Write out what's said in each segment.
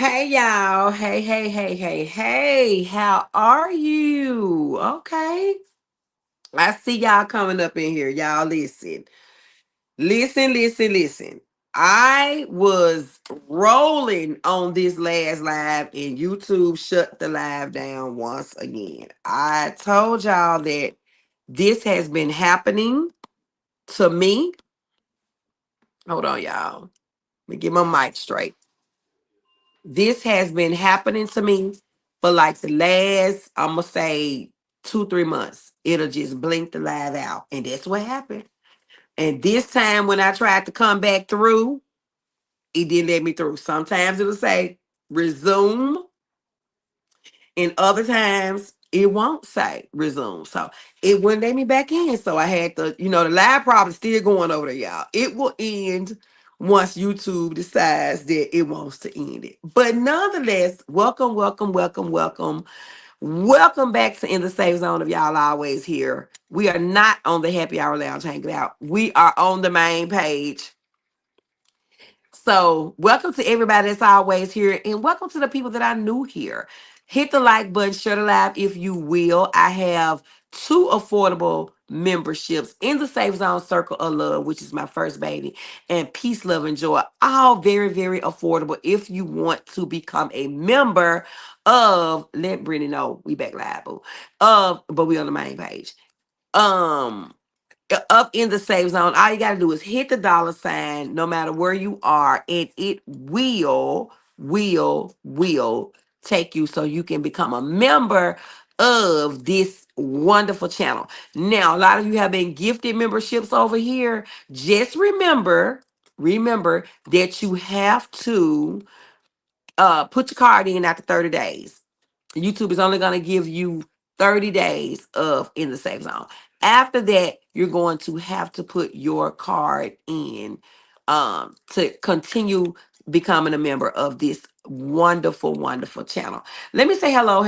Hey y'all. Hey. How are you? Okay. I see y'all coming up in here. Y'all listen. Listen. I was rolling on this last live and YouTube shut the live down once again. I told y'all that this has been happening to me. Hold on, y'all. Let me get my mic straight. This has been happening to me for like the last, I'm gonna say 2, 3 months. It'll just blink the live out. And that's what happened. And this time when I tried to come back through, it didn't let me through. Sometimes it'll say resume, and other times it won't say resume. So it wouldn't let me back in. So I had to, the live problem still going over there, y'all. It will end once YouTube decides that it wants to end it. But nonetheless, welcome. Welcome back to In the Safe Zone of Y'all Always Here. We are not on the Happy Hour Lounge hanging out. We are on the main page. So, welcome to everybody that's always here, and welcome to the people that are new here. Hit the like button, share the live if you will. I have 2 affordable memberships in the Safe Zone Circle of Love, which is my first baby, and Peace, Love, and Joy. All very affordable if you want to become a member of. Let Brittany know we back live, boo. But we on the main page. Um up in the safe zone, all you got to do is hit the $ no matter where you are, and it will take you so you can become a member of this wonderful channel. Now, a lot of you have been gifted memberships over here. Just remember that you have to put your card in after 30 days. YouTube is only going to give you 30 days of in the safe zone. After that, you're going to have to put your card in to continue becoming a member of this wonderful channel. Let me say hello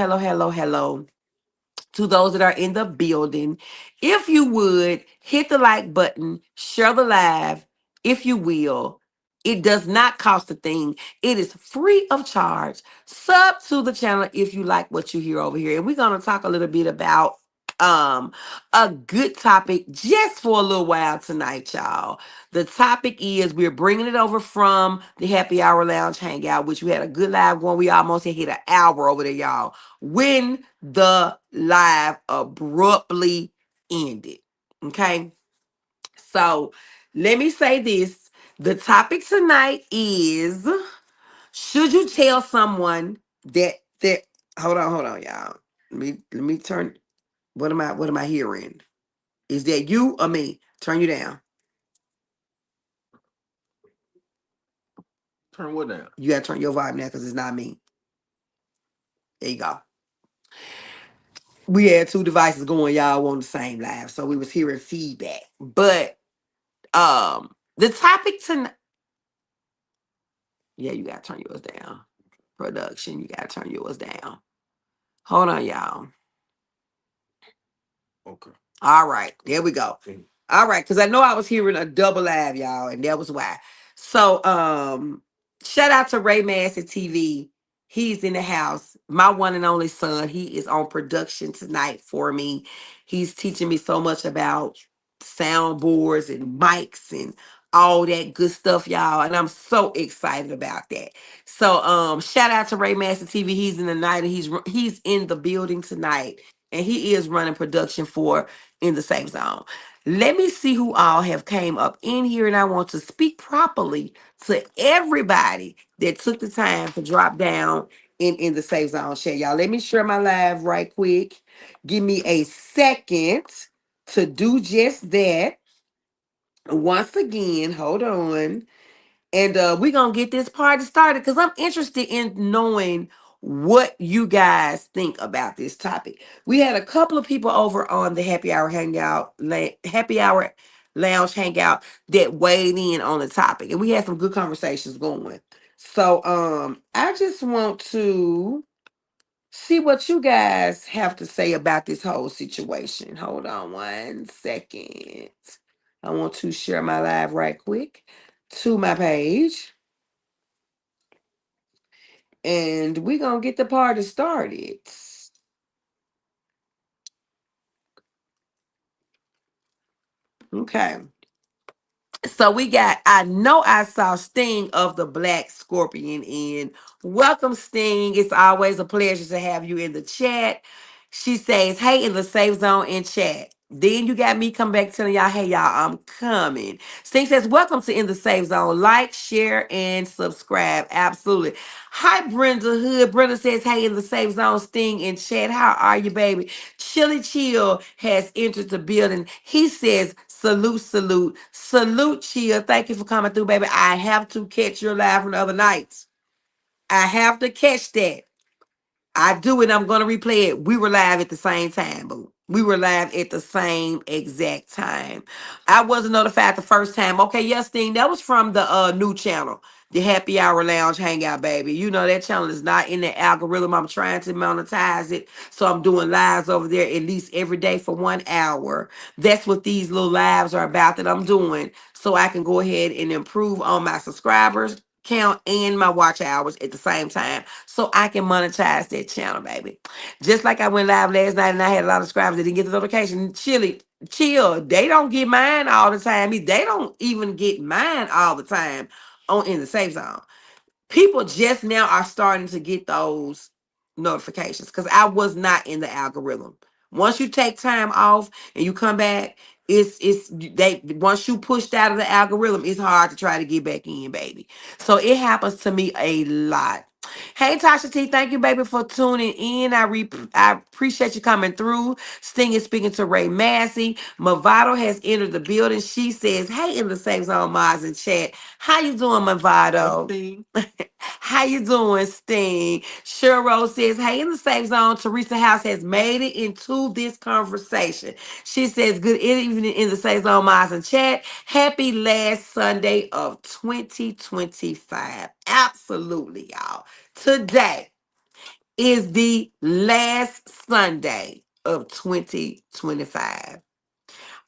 to those that are in the building. If you would hit the like button, share the live, if you will. It does not cost a thing. It is free of charge. Sub to the channel if you like what you hear over here. And we're going to talk a little bit about a good topic just for a little while tonight, y'all. The topic is we're bringing it over from the Happy Hour Lounge Hangout, which we had a good live one. We almost hit an hour over there, y'all, when the live abruptly ended. Okay. So let me say this. The topic tonight is, should you tell someone that hold on, y'all. Let me turn. What am I hearing? Is that you or me? Turn you down. Turn what down? You gotta turn your vibe now because it's not me. There you go. We had 2 devices going, y'all on the same live. So we was hearing feedback. But the topic tonight. Yeah, you gotta turn yours down. Production, you gotta turn yours down. Hold on, y'all. Okay. All right, there we go. All right, because I know I was hearing a double live, y'all, and that was why. So, shout out to Ray Massey TV. He's in the house. My one and only son. He is on production tonight for me. He's teaching me so much about soundboards and mics and all that good stuff, y'all. And I'm so excited about that. So, shout out to Ray Massey TV. He's in the night, and he's in the building tonight, and he is running production for In the Safe Zone. Let me see who all have came up in here, and I want to speak properly to everybody that took the time to drop down in the Safe Zone share. Y'all, let me share my live right quick. Give me a second to do just that. Once again, hold on. And we're going to get this party started because I'm interested in knowing what you guys think about this topic. We had a couple of people over on the Happy Hour Lounge Hangout that weighed in on the topic. And we had some good conversations going. So I just want to see what you guys have to say about this whole situation. Hold on 1 second. I want to share my live right quick to my page. And we're going to get the party started. Okay. So we got, I know I saw Sting of the Black Scorpion in. Welcome, Sting. It's always a pleasure to have you in the chat. She says, hey, in the safe zone in chat. Then you got me come back telling y'all, hey, y'all, I'm coming. Sting says, welcome to In the Safe Zone. Like, share, and subscribe. Absolutely. Hi, Brenda Hood. Brenda says, hey, in the Safe Zone, Sting in chat. How are you, baby? Chili Chill has entered the building. He says, salute, salute, salute, Chill. Thank you for coming through, baby. I have to catch your live from the other night. I have to catch that. I do it. I'm going to replay it. We were live at the same time, boo. We were live at the same exact time. I wasn't notified the first time. Okay, yes, thing that was from the new channel, the Happy Hour Lounge Hangout, baby. You know that channel is not in the algorithm. I'm trying to monetize it, so I'm doing lives over there at least every day for 1 hour. That's what these little lives are about that I'm doing, so I can go ahead and improve on my subscribers count and my watch hours at the same time so I can monetize that channel, baby. Just like I went live last night and I had a lot of subscribers that didn't get the notification. Chill. They don't get mine all the time. They don't even get mine all the time on In the Safe Zone. People just now are starting to get those notifications because I was not in the algorithm. Once you take time off and you come back, it's they once you pushed out of the algorithm, it's hard to try to get back in, baby. So it happens to me a lot. Hey Tasha T, thank you, baby, for tuning in. I appreciate you coming through. Sting is speaking to Ray Massey. Movado has entered the building. She says, "Hey, in the Safe Zone, Maz in chat. How you doing, Movado? How you doing, Sting?" Cheryl says, hey, in the safe zone, Teresa House has made it into this conversation. She says, good evening in the safe zone, Miles and chat. Happy last Sunday of 2025. Absolutely, y'all. Today is the last Sunday of 2025.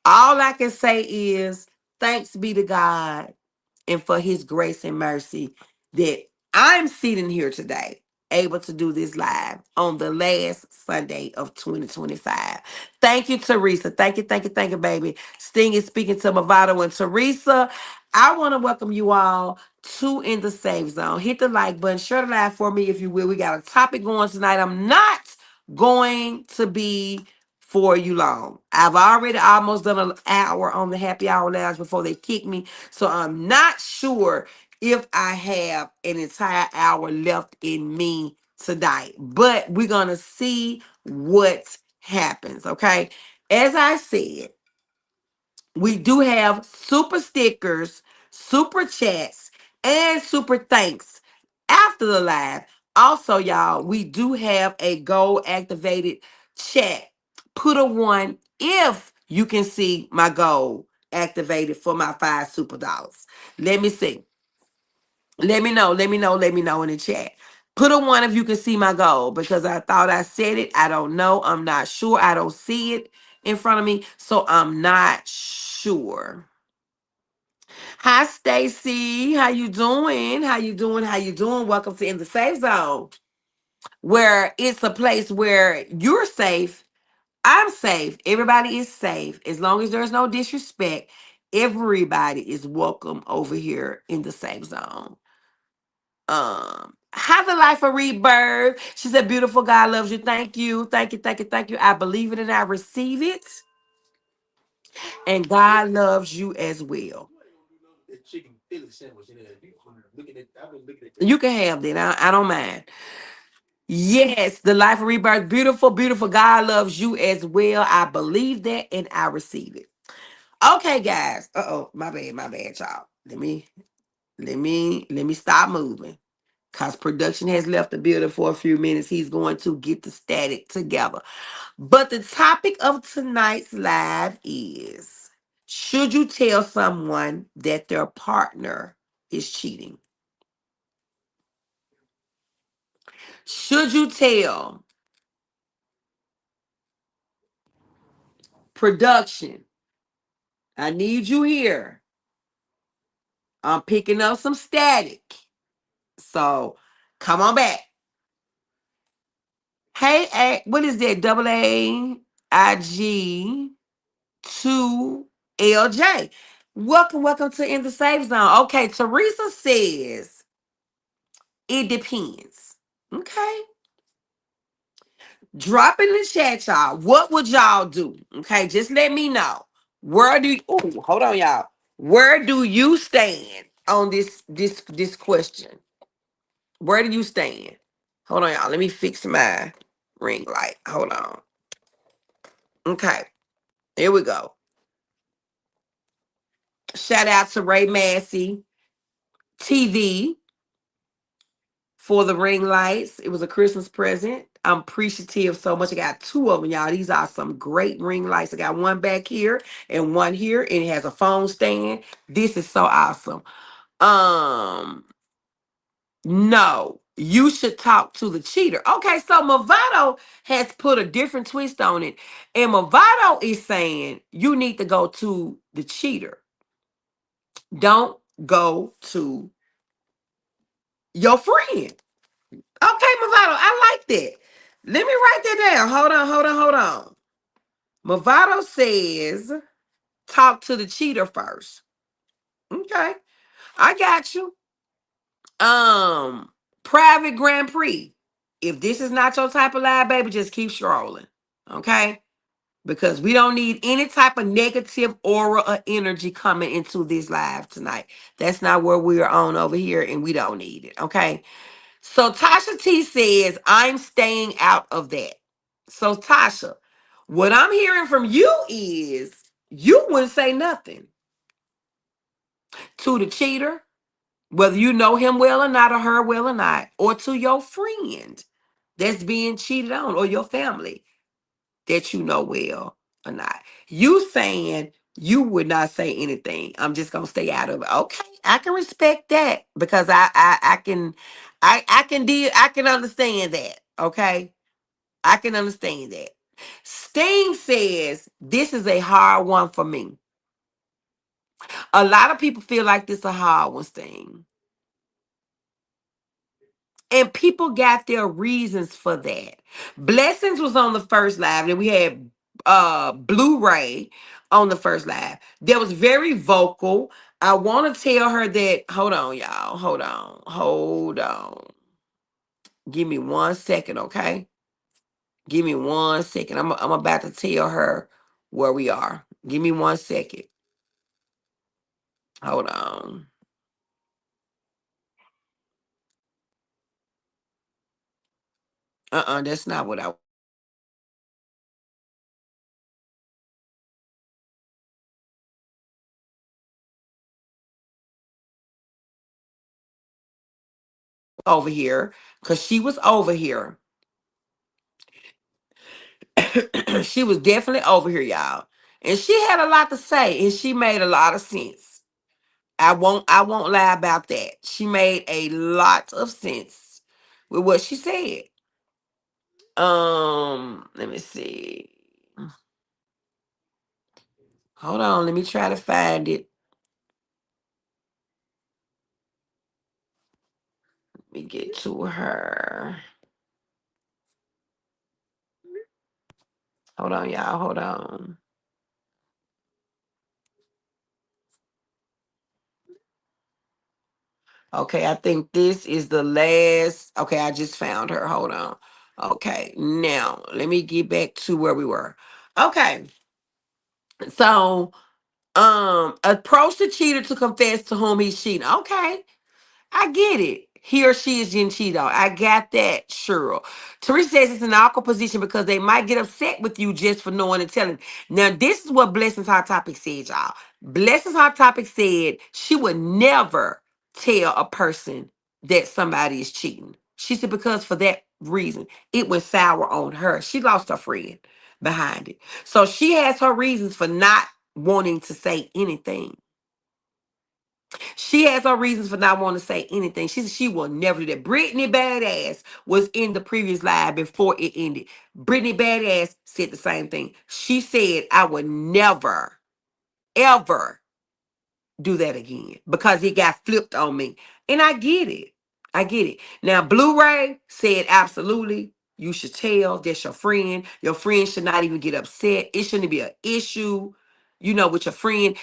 All I can say is thanks be to God and for his grace and mercy that I'm sitting here today able to do this live on the last Sunday of 2025. Thank you, Teresa. Thank you, thank you, thank you, baby. Sting is speaking to Movado and Teresa. I want to welcome you all to In the Safe Zone. Hit the like button, share the live for me if you will. We got a topic going tonight. I'm not going to be for you long. I've already almost done an hour on the Happy Hour Lounge before they kicked me. So I'm not sure if I have an entire hour left in me tonight, but we're going to see what happens. Okay. As I said, we do have super stickers, super chats, and super thanks after the live. Also, y'all, we do have a gold activated chat. Put a one if you can see my gold activated for my $5 super. Let me see. Let me know. Let me know. Let me know in the chat. Put a one if you can see my goal because I thought I said it. I don't know. I'm not sure. I don't see it in front of me. So I'm not sure. Hi, Stacy. How you doing? How you doing? How you doing? Welcome to In the Safe Zone, where it's a place where you're safe. I'm safe. Everybody is safe. As long as there's no disrespect, everybody is welcome over here in the Safe Zone. Have the life of rebirth. She said, beautiful God loves you. Thank you. Thank you. Thank you. Thank you. I believe it and I receive it. And God loves you as well. You can have that. I don't mind. Yes, the life of rebirth. Beautiful, beautiful. God loves you as well. I believe that and I receive it. Okay, guys. Uh-oh, my bad, y'all. Let me stop moving. Because production has left the building for a few minutes. He's going to get the static together. But the topic of tonight's live is, should you tell someone that their partner is cheating? Should you tell production? I need you here. I'm picking up some static. So Come on back. Hey, what is that? Double AIG 2LJ. Welcome to In the Safe Zone. Okay, Teresa says it depends. Okay. Drop in the chat, y'all. What would y'all do? Okay, just let me know. Where do you hold on, y'all. Where do you stand on this question? Where do you stand? Hold on, y'all. Let me fix my ring light. Hold on. Okay, here we go. Shout out to Ray Massey TV for the ring lights. It was a Christmas present. I'm appreciative so much. I got two of them, y'all. These are some great ring lights. I got one back here and one here, and it has a phone stand. This is so awesome. No, you should talk to the cheater. Okay, so Movado has put a different twist on it, and Movado is saying you need to go to the cheater. Don't go to your friend. Okay, Movado, I like that. Let me write that down. Hold on. Movado says talk to the cheater first. Okay, I got you. Private Grand Prix. If this is not your type of live, baby, just keep strolling. Okay? Because we don't need any type of negative aura or energy coming into this live tonight. That's not where we're on over here, and we don't need it. Okay. So Tasha T says, I'm staying out of that. So Tasha, what I'm hearing from you is you wouldn't say nothing to the cheater, whether you know him well or not, or her well or not, or to your friend that's being cheated on, or your family that you know well or not. You saying you would not say anything. I'm just gonna stay out of it. Okay, I can respect that because I can understand that. Okay, I can understand that. Sting says this is a hard one for me. A lot of people feel like this is a hard one, Sting. And people got their reasons for that. Blessings was on the first live, and we had Blu-ray on the first live. That was very vocal. I want to tell her that. Hold on, y'all. Hold on. Give me 1 second, okay? Give me 1 second. I'm about to tell her where we are. Give me 1 second. Hold on. That's not what I over here, because she was over here. She was definitely over here, y'all. And she had a lot to say, and she made a lot of sense. I won't lie about that. She made a lot of sense with what she said. Let me see. Hold on, let me try to find it. Let me get to her. Hold on, y'all. Hold on. Okay, I think this is the last. Okay, I just found her. Hold on. Okay, now let me get back to where we were. Okay, so approach the cheater to confess to whom he's cheating. Okay, I get it. He or she is getting cheated on. I got that, Cheryl. Teresa says it's an awkward position because they might get upset with you just for knowing and telling. Now, this is what Blessings Hot Topic said, y'all. Blessings Hot Topic said she would never tell a person that somebody is cheating. She said because for that reason, it went sour on her. She lost her friend behind it. So she has her reasons for not wanting to say anything. She has her reasons for not wanting to say anything. She will never do that. Brittany Badass was in the previous live before it ended. Brittany Badass said the same thing. She said, I would never, ever do that again because it got flipped on me. And I get it. I get it. Now, Blu-ray said absolutely. You should tell that's your friend. Your friend should not even get upset. It shouldn't be an issue, with your friend.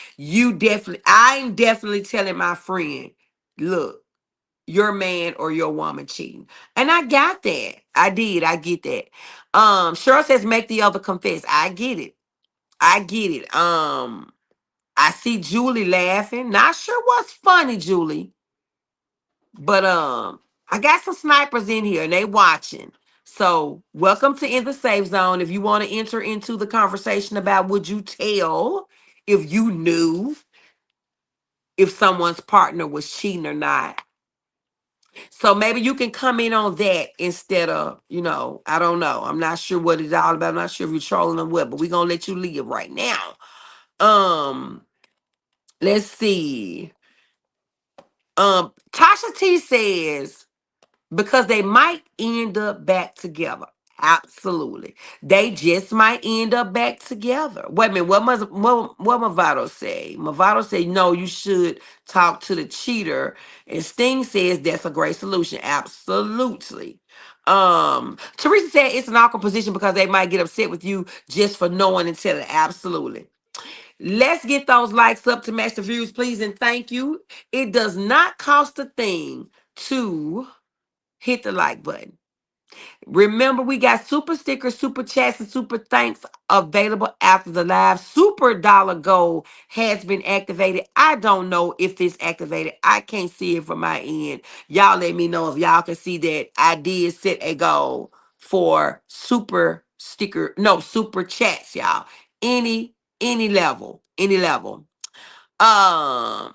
I'm definitely telling my friend, look, your man or your woman cheating. And I got that. I did. I get that. Cheryl says make the other confess. I get it. I get it. I see Julie laughing. Not sure what's funny, Julie. But I got some snipers in here and they watching. So welcome to In the Safe Zone. If you want to enter into the conversation about would you tell if you knew if someone's partner was cheating or not. So maybe you can come in on that instead of, I don't know. I'm not sure what it's all about. I'm not sure if you're trolling or what, but we're gonna let you live right now. Um, let's see. Tasha T says because they might end up back together. Absolutely. They just might end up back together. Wait a minute. What Movado say? Movado say, no, you should talk to the cheater. And Sting says that's a great solution. Absolutely. Teresa said it's an awkward position because they might get upset with you just for knowing and telling. Absolutely. Let's get those likes up to match the views, please, and thank you. It does not cost a thing to hit the like button. Remember, we got super stickers, super chats, and super thanks available after the live. Super dollar goal has been activated. I don't know if it's activated. I can't see it from my end. Y'all let me know if y'all can see that I did set a goal for super chats, y'all. Any level, any level.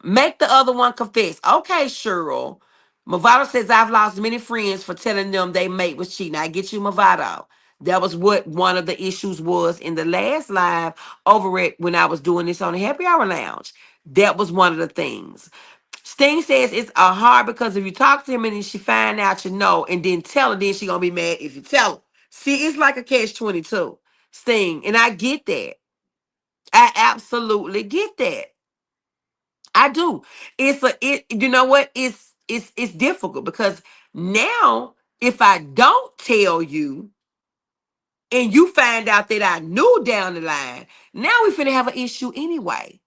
Make the other one confess. Okay, Cheryl. Movado says I've lost many friends for telling them they mate was cheating. I get you, Movado. That was what one of the issues was in the last live over it when I was doing this on the Happy Hour Lounge. That was one of the things. Sting says it's hard because if you talk to him and then she find out you know and then tell her, then she gonna be mad if you tell her. See, it's like a catch-22. Sting, and I get that. I absolutely get that. I do. You know what? It's difficult because now if I don't tell you and you find out that I knew down the line, now we finna have an issue anyway.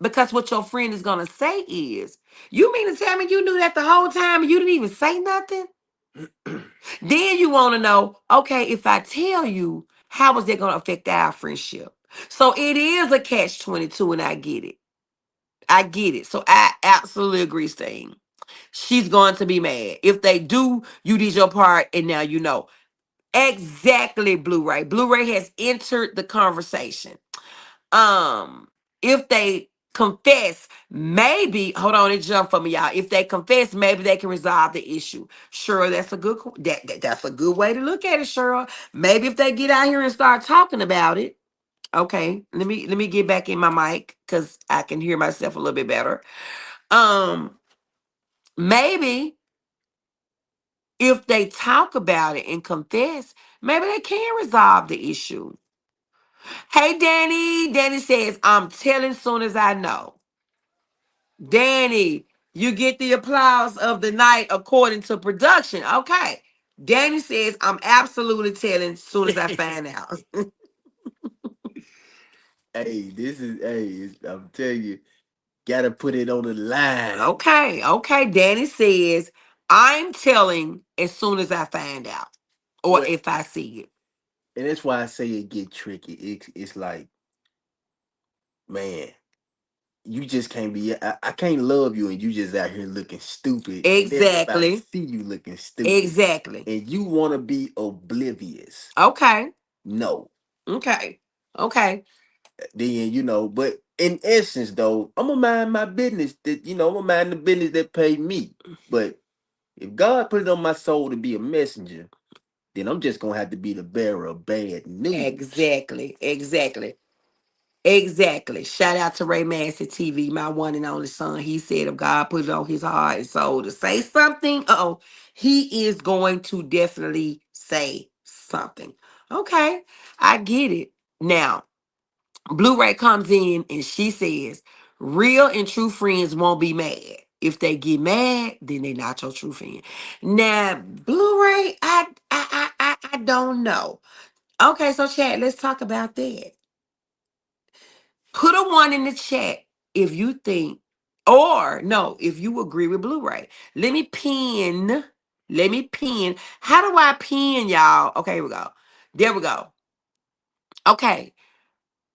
Because what your friend is gonna say is, you mean to tell me you knew that the whole time and you didn't even say nothing? Then you wanna know, okay, if I tell you, how is that gonna affect our friendship? So it is a catch-22, and I get it. I get it. So I absolutely agree, Sting. She's going to be mad. If they do, you did your part and now you know. Exactly, Blu-ray. Blu-ray has entered the conversation. Um, if they confess, maybe hold on and jump for me, y'all. If they confess, maybe they can resolve the issue. Sure, that's a good that's a good way to look at it, Cheryl. Maybe if they get out here and start talking about it. Okay, let me get back in my mic because I can hear myself a little bit better. Um, maybe if they talk about it and confess, maybe they can resolve the issue. Hey, Danny. Danny says, I'm telling soon as I know. Danny, you get the applause of the night according to production. Okay. Danny says, I'm absolutely telling soon as I find out. Hey, I'm telling you, gotta put it on the line. Okay. Okay. Danny says, I'm telling as soon as I find out or Well, if I see it. and that's why I say it get tricky. It's like, man, you just can't be. I can't love you, and you just out here looking stupid, and everybody Exactly. see you looking stupid, Exactly. and you want to be oblivious. Okay. No, Okay. Okay. then But in essence, though, I'm gonna mind my business. I'm gonna mind the business that pay me. But if God put it on my soul to be a messenger, then I'm just gonna have to be the bearer of bad news. Exactly. Exactly. Exactly. Shout out to Ray Massey TV, my one and only son. He said if God put it on his heart and soul to say something, he is going to definitely say something. Okay. I get it. Now, Blu-ray comes in and she says, real and true friends won't be mad If they get mad, then they not your true friend. Now, Blu-ray, I don't know. Okay, so chat, let's talk about that. Put a one in the chat if you think, or no, if you agree with Blu-ray. Let me pin. Let me pin. How do I pin, y'all? Okay, here we go. There we go. Okay,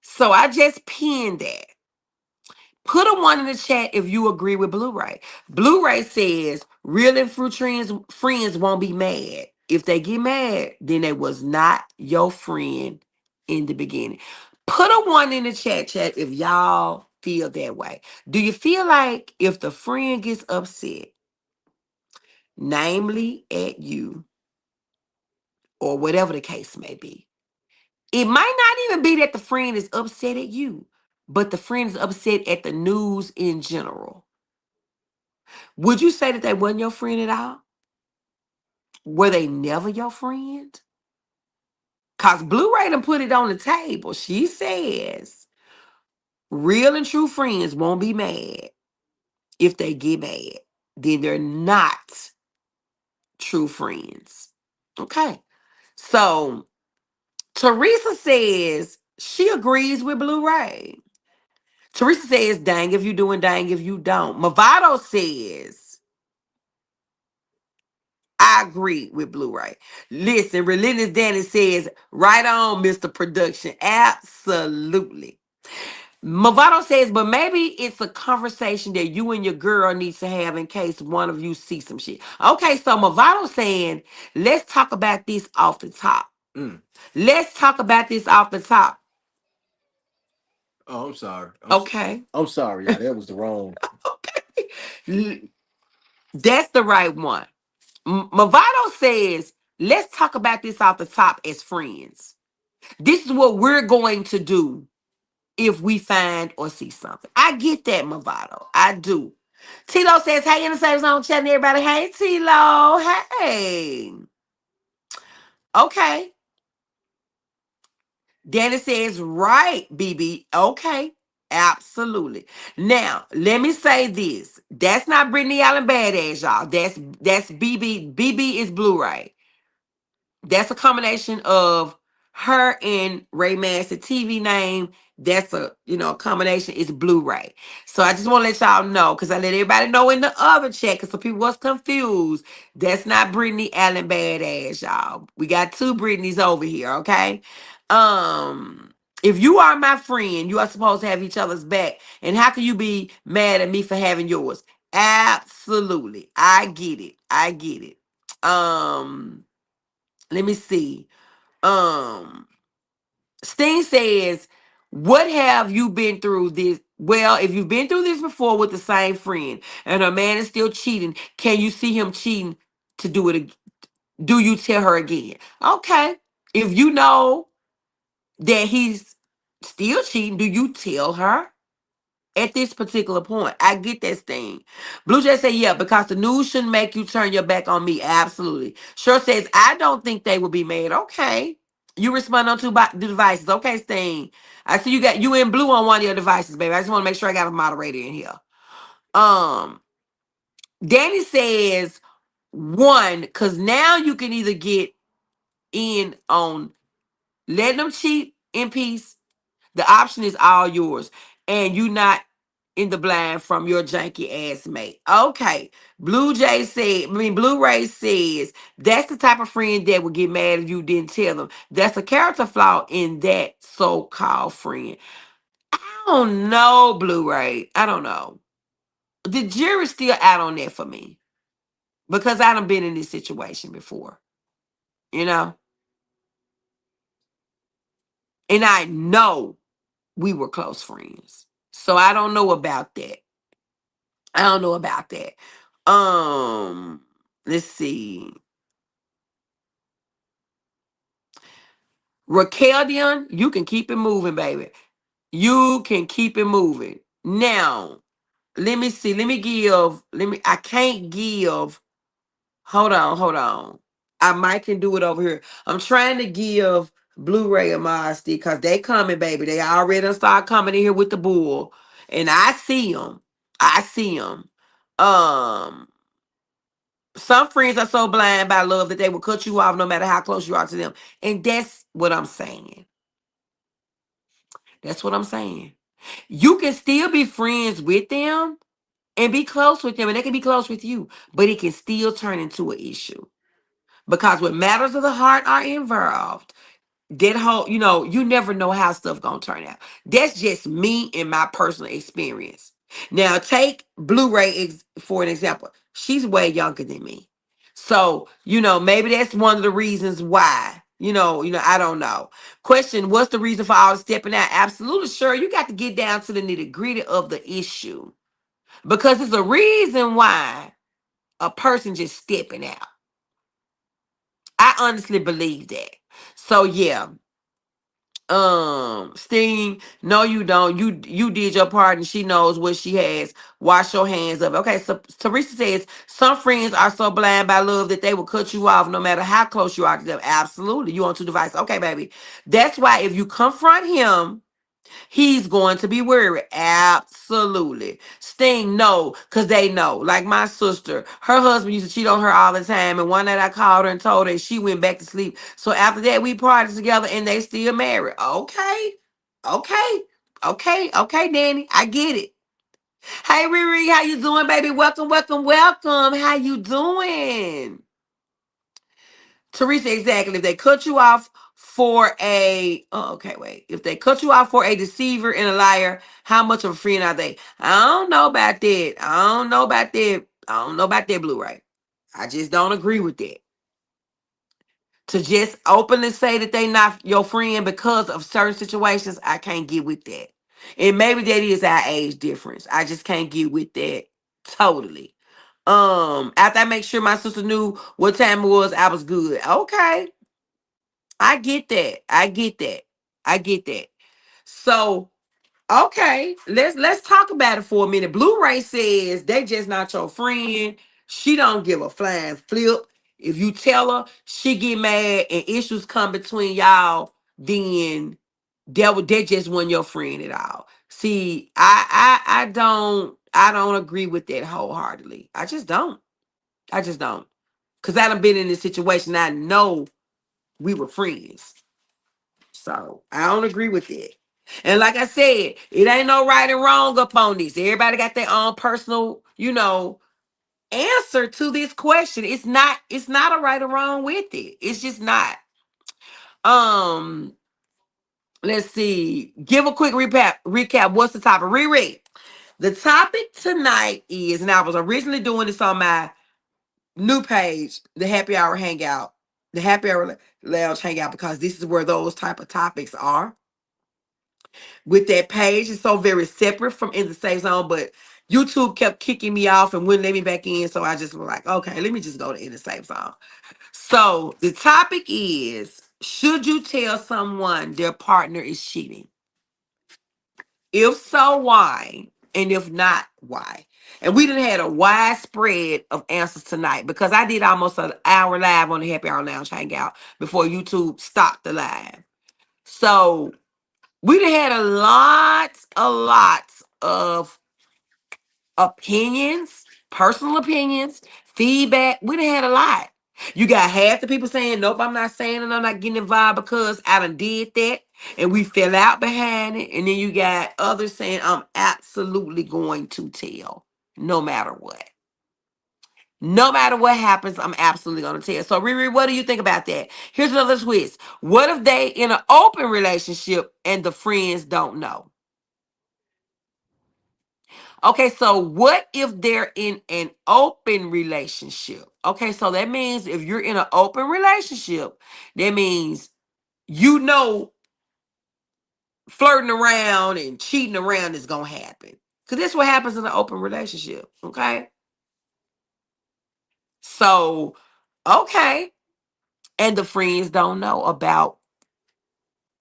so I just pinned that. Put a one in the chat if you agree with Blu-ray. Blu-ray says real and true friends won't be mad. If they get mad, then they was not your friend in the beginning. Put a one in the chat if y'all feel that way. Do you feel like if the friend gets upset, namely at you, or whatever the case may be, it might not even be that the friend is upset at you, but the friend is upset at the news in general? Would you say that they wasn't your friend at all? Were they never your friend? Cause Blu-ray done put it on the table. She says real and true friends won't be mad. If they get mad, then they're not true friends. Okay. So Teresa says she agrees with Blu-ray. Teresa says, dang if you do and dang if you don't. Movado says, I agree with Blu-ray. Listen, Relentless Danny says, right on, Mr. Production. Absolutely. Movado says, but maybe it's a conversation that you and your girl needs to have in case one of you see some shit. Okay, so Movado saying, let's talk about this off the top. Mm. Let's talk about this off the top. Oh, I'm sorry. Okay. I'm sorry, y'all. That was the wrong. Okay. That's the right one. Movado says, let's talk about this off the top as friends. This is what we're going to do if we find or see something. I get that, Movado. I do. Tilo says, hey, in the same zone, chatting everybody. Hey, Tilo. Hey. Okay. Danny says, right, BB. Okay. Absolutely. Now, let me say this. That's not Brittany Allen Badass, y'all. That's BB. BB is Blu-ray. That's a combination of her and Ray Mass, the TV name. That's a combination. It's Blu-ray. So I just want to let y'all know, because I let everybody know in the other chat, because some people was confused. That's not Brittany Allen Badass, y'all. We got two Britneys over here, okay? If you are my friend, you are supposed to have each other's back. And how can you be mad at me for having yours? Absolutely. I get it. I get it. Let me see. Um, Sting says, what have you been through this? Well, if you've been through this before with the same friend and her man is still cheating, can you see him cheating to do it? Do you tell her again? Okay. If you know that he's still cheating, do you tell her? At this particular point, I get that thing. Blue Jay say, yeah, because the news shouldn't make you turn your back on me. Absolutely. Sure says, I don't think they will be made. Okay. You respond on two devices. Okay, Sting. I see you got you in blue on one of your devices, baby. I just want to make sure I got a moderator in here. Um, Danny says one, because now you can either get in on letting them cheat in peace. The option is all yours. And you not in the blind from your janky ass mate. Okay. Blu-ray says that's the type of friend that would get mad if you didn't tell them. That's a character flaw in that so-called friend. I don't know, Blu-ray. I don't know. The jury's still out on that for me. Because I done been in this situation before. You know? And I know we were close friends. So I don't know about that. I don't know about that. Let's see. Raquel Dion, you can keep it moving, baby. You can keep it moving. Now, let me see. I can't give. Hold on. I might can do it over here. I'm trying to give Blu-ray a modesty because they coming, baby. They already done start coming in here with the bull. And I see them. I see them. Um, some friends are so blind by love that they will cut you off no matter how close you are to them. And that's what I'm saying. That's what I'm saying. You can still be friends with them and be close with them, and they can be close with you, but it can still turn into an issue. Because when matters of the heart are involved, that whole, you never know how stuff gonna turn out. That's just me and my personal experience. Now take Blu-ray for an example. She's way younger than me. So, maybe that's one of the reasons why. I don't know. Question, what's the reason for all the stepping out? Absolutely sure. You got to get down to the nitty-gritty of the issue. Because there's a reason why a person just stepping out. I honestly believe that. So yeah, Sting, no you don't, you did your part and she knows what she has. Wash your hands of it. Okay, so Teresa says some friends are so blind by love that they will cut you off no matter how close you are to them. Absolutely, you on two devices. Okay, baby, that's why if you confront him, he's going to be worried. Absolutely. Sting, no, because they know. Like my sister, her husband used to cheat on her all the time. And one night I called her and told her, and she went back to sleep. So after that, we partied together and they still married. Okay. Okay. Okay, Danny. I get it. Hey, Riri, how you doing, baby? Welcome, welcome, welcome. How you doing? Teresa, exactly. If they cut you off for okay, wait. If they cut you off for a deceiver and a liar, how much of a friend are they? I don't know about that. I don't know about that. I don't know about that Blu-ray. I just don't agree with that. To just openly say that they not your friend because of certain situations, I can't get with that. And maybe that is our age difference. I just can't get with that totally. After I make sure my sister knew what time it was, I was good. Okay. I get that. I get that. I get that. So, okay, let's talk about it for a minute. Blu-ray says they just not your friend. She don't give a flying flip. If you tell her, she get mad and issues come between y'all, then they just wasn't your friend at all. See, I don't agree with that wholeheartedly. I just don't. I just don't. Cause I done been in this situation. I know we were friends. So I don't agree with that. And like I said, it ain't no right and wrong up on this. Everybody got their own personal, answer to this question. It's not a right or wrong with it. It's just not. Um, let's see. Give a quick recap. What's the topic? Reread. The topic tonight is, and I was originally doing this on my new page, the Happy Hour Hangout, the Happy Hour Lounge Hangout, because this is where those type of topics are. With that page. It's so very separate from In the Safe Zone, but YouTube kept kicking me off and wouldn't let me back in. So I just was like, okay, let me just go to In the Safe Zone. So the topic is, should you tell someone their partner is cheating? If so, why? And if not, why? And we done had a wide spread of answers tonight because I did almost an hour live on the Happy Hour Lounge Hangout before YouTube stopped the live. So we done had a lot of opinions, personal opinions, feedback. We done had a lot. You got half the people saying, nope, I'm not saying it, I'm not getting involved because I done did that. And we fell out behind it. And then you got others saying, I'm absolutely going to tell, no matter what. No matter what happens, I'm absolutely going to tell. So, Riri, what do you think about that? Here's another twist. What if they in an open relationship and the friends don't know? Okay, so what if they're in an open relationship? Okay, so that means if you're in an open relationship, that means you know flirting around and cheating around is going to happen. Because that's what happens in an open relationship. Okay, so, okay. And the friends don't know about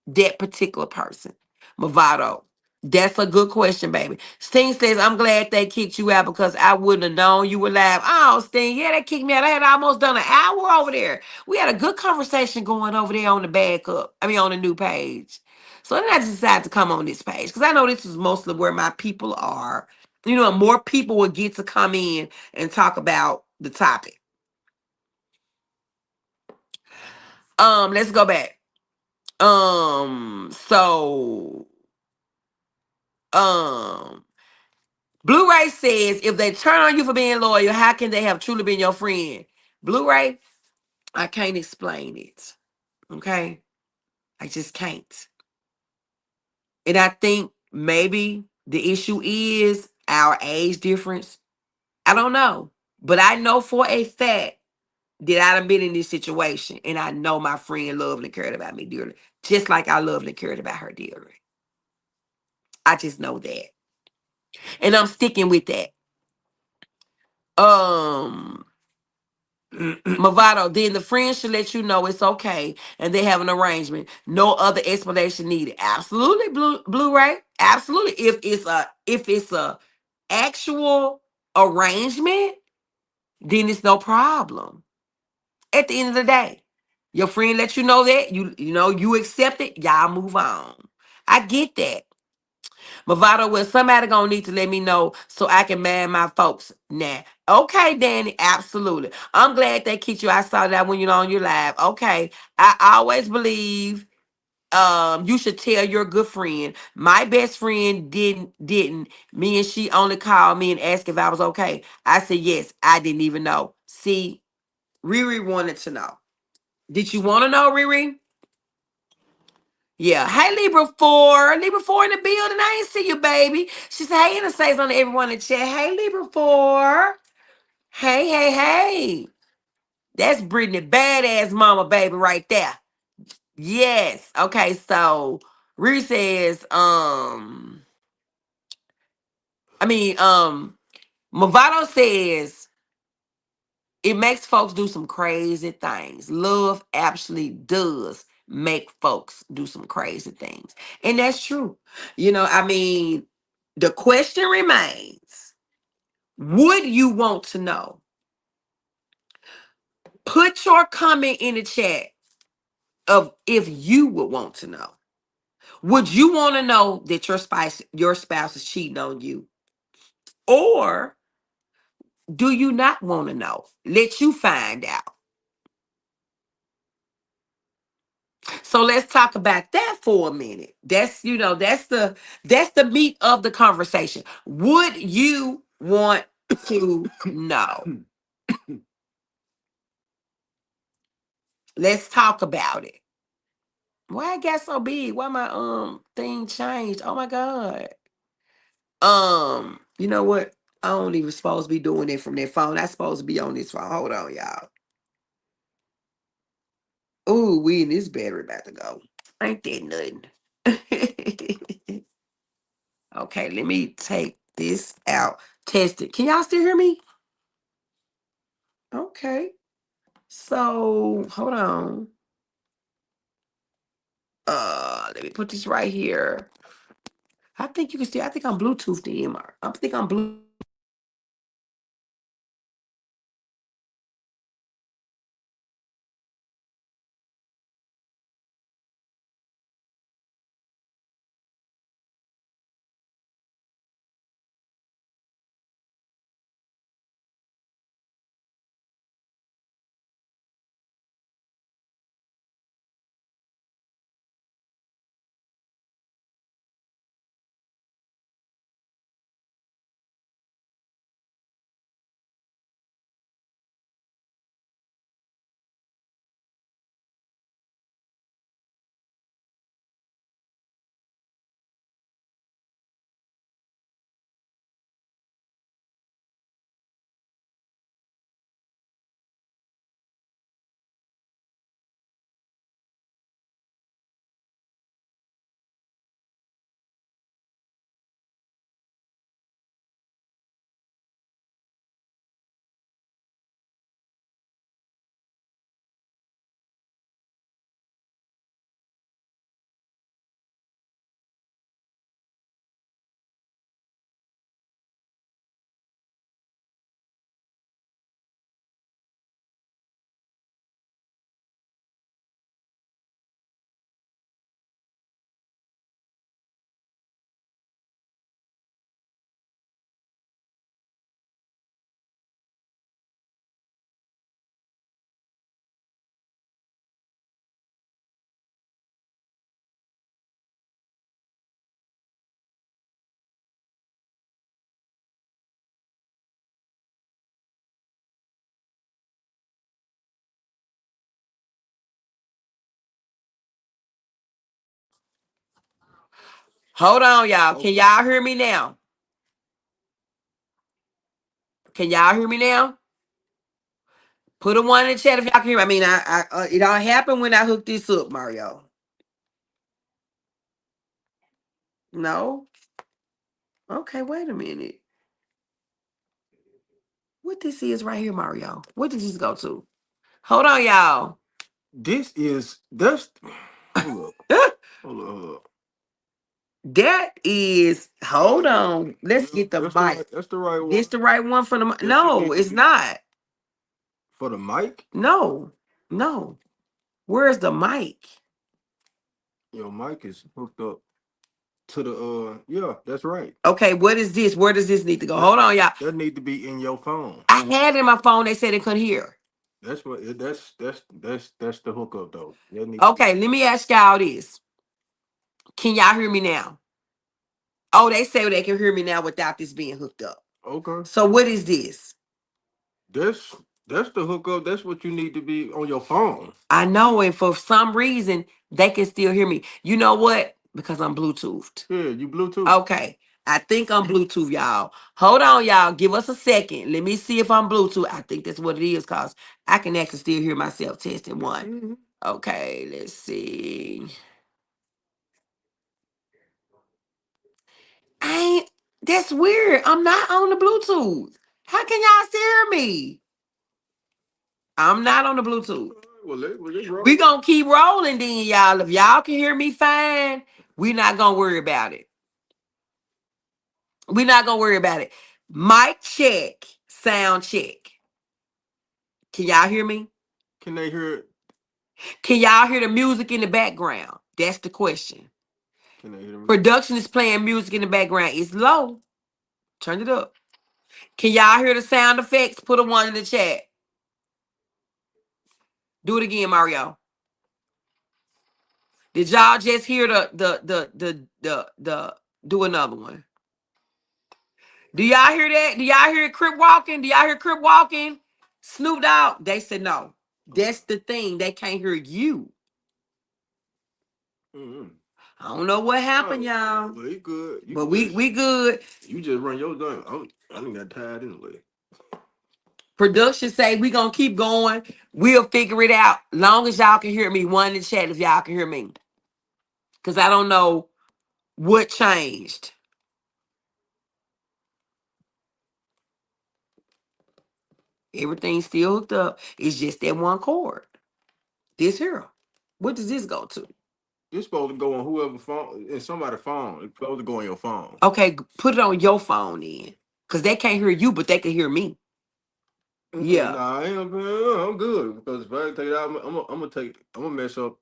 that particular person. Movado. That's a good question, baby. Sting says, I'm glad they kicked you out because I wouldn't have known you were live. Oh, Sting, yeah, they kicked me out. I had almost done an hour over there. We had a good conversation going over there on the on the new page. So then I decided to come on this page because I know this is mostly where my people are. You know, more people will get to come in and talk about the topic. Let's go back. So um Blu-ray says if they turn on you for being loyal, how can they have truly been your friend? Blu-ray, I can't explain it. Okay? I just can't. And I think maybe the issue is our age difference. I don't know. But I know for a fact that I done been in this situation. And I know my friend loved and cared about me dearly. Just like I loved and cared about her dearly. I just know that. And I'm sticking with that. Um Movado, then the friend should let you know it's okay and they have an arrangement. No other explanation needed. Absolutely, Blu-ray. Absolutely. If it's a actual arrangement, then it's no problem. At the end of the day, your friend let you know that you accept it. Y'all move on. I get that. Movado, well, somebody gonna need to let me know so I can man my folks. Nah. Okay, Danny, absolutely. I'm glad they kicked you. I saw that when you're on your live. Okay. I always believe you should tell your good friend. My best friend didn't. Me and she only called me and asked if I was okay. I said yes. I didn't even know. See, Riri wanted to know. Did you want to know, Riri? Yeah. Hey, Libra 4. Libra 4 in the building. I ain't see you, baby. She said, hey, and it says on everyone in the chat. Hey, Libra 4. Hey, hey, hey. That's Brittany, badass mama, baby, right there. Yes. Okay, so Riri says, Movado says it makes folks do some crazy things. Love actually does make folks do some crazy things. And that's true. The question remains, would you want to know? Put your comment in the chat of if you would want to know. Would you want to know that your spouse is cheating on you? Or do you not want to know? Let you find out. So let's talk about that for a minute. That's the meat of the conversation. Would you want to know? Let's talk about it. Why it got so big? Why my thing changed? Oh my god. You know what? I don't even supposed to be doing it from that phone. I supposed to be on this phone. Hold on, y'all. Ooh, we in this battery about to go. Ain't that nothing? Okay, let me take this out. Test it. Can y'all still hear me? Okay. So hold on. Let me put this right here. I think you can see. I think I'm Bluetoothed in. I think I'm Bluetooth. Hold on, y'all. Can Okay. y'all hear me now? Can y'all hear me now? Put a one in the chat if y'all can hear me. I mean, it all happened when I hooked this up, Mario. No? Okay, wait a minute. What this is right here, Mario? What did this go to? Hold on, y'all. That's hold up. Hold up, hold up. That is, hold on. Let's Yeah, get the mic. that's the right This one. the right one for the mic? That you No, need to it's be not. for the mic. No, no. Where's the mic? Your mic is hooked up to the yeah, that's right. Okay, what is this? Where does this need to go? That Hold on, y'all. that need to be in your phone. I had it in my phone. They said they couldn't hear. That's what that's the hookup though. That need to be Okay, let me ask y'all this. Can y'all hear me now? Oh, they say they can hear me now without this being hooked up. okay. So what is this? That's that's the hookup. That's what you need to be on your phone. I know, and for some reason they can still hear me. You know what? Because I'm Bluetoothed. Yeah, you Bluetooth. Okay. I think I'm Bluetooth, y'all. Hold on, y'all. Give us a second. Let me see if I'm Bluetooth. I think that's what it is, cause I can actually still hear myself testing one. Mhm. Okay, let's see. I ain't that's weird. I'm not on the Bluetooth. How can y'all still hear me? I'm not on the Bluetooth. Well, let's roll. We gonna keep rolling then, y'all. If y'all can hear me fine, we not gonna worry about it. We not gonna worry about it. Mic check, sound check. Can y'all hear me? Can they hear it? Can y'all hear the music in the background? That's the question. Can they hear me? Production is playing music in the background. It's low. Turn it up. Can y'all hear the sound effects? Put a one in the chat. Do it again, Mario. Did y'all just hear the do another one? Do y'all hear that? Do y'all hear Crip walking? Do y'all hear Crip walking? Snoop Dogg? They said no. That's the thing. They can't hear you. Mm-hmm. I don't know what happened, Oh, y'all. well, you good. You But can we just we good. you just run your gun. I didn't got tired anyway. Production say we gonna keep going. We'll figure it out. Long as y'all can hear me. One in the chat if y'all can hear me. Cause I don't know what changed. Everything's still hooked up. It's just that one cord. This here. What does this go to? It's supposed to go on whoever phone. It's somebody's phone. It's supposed to go on your phone. Okay, put it on your phone then. Cause they can't hear you, but they can hear me. Mm-mm, Yeah. nah, I ain't, I'm good because if I take it out, I'm gonna take. I'm gonna mess up.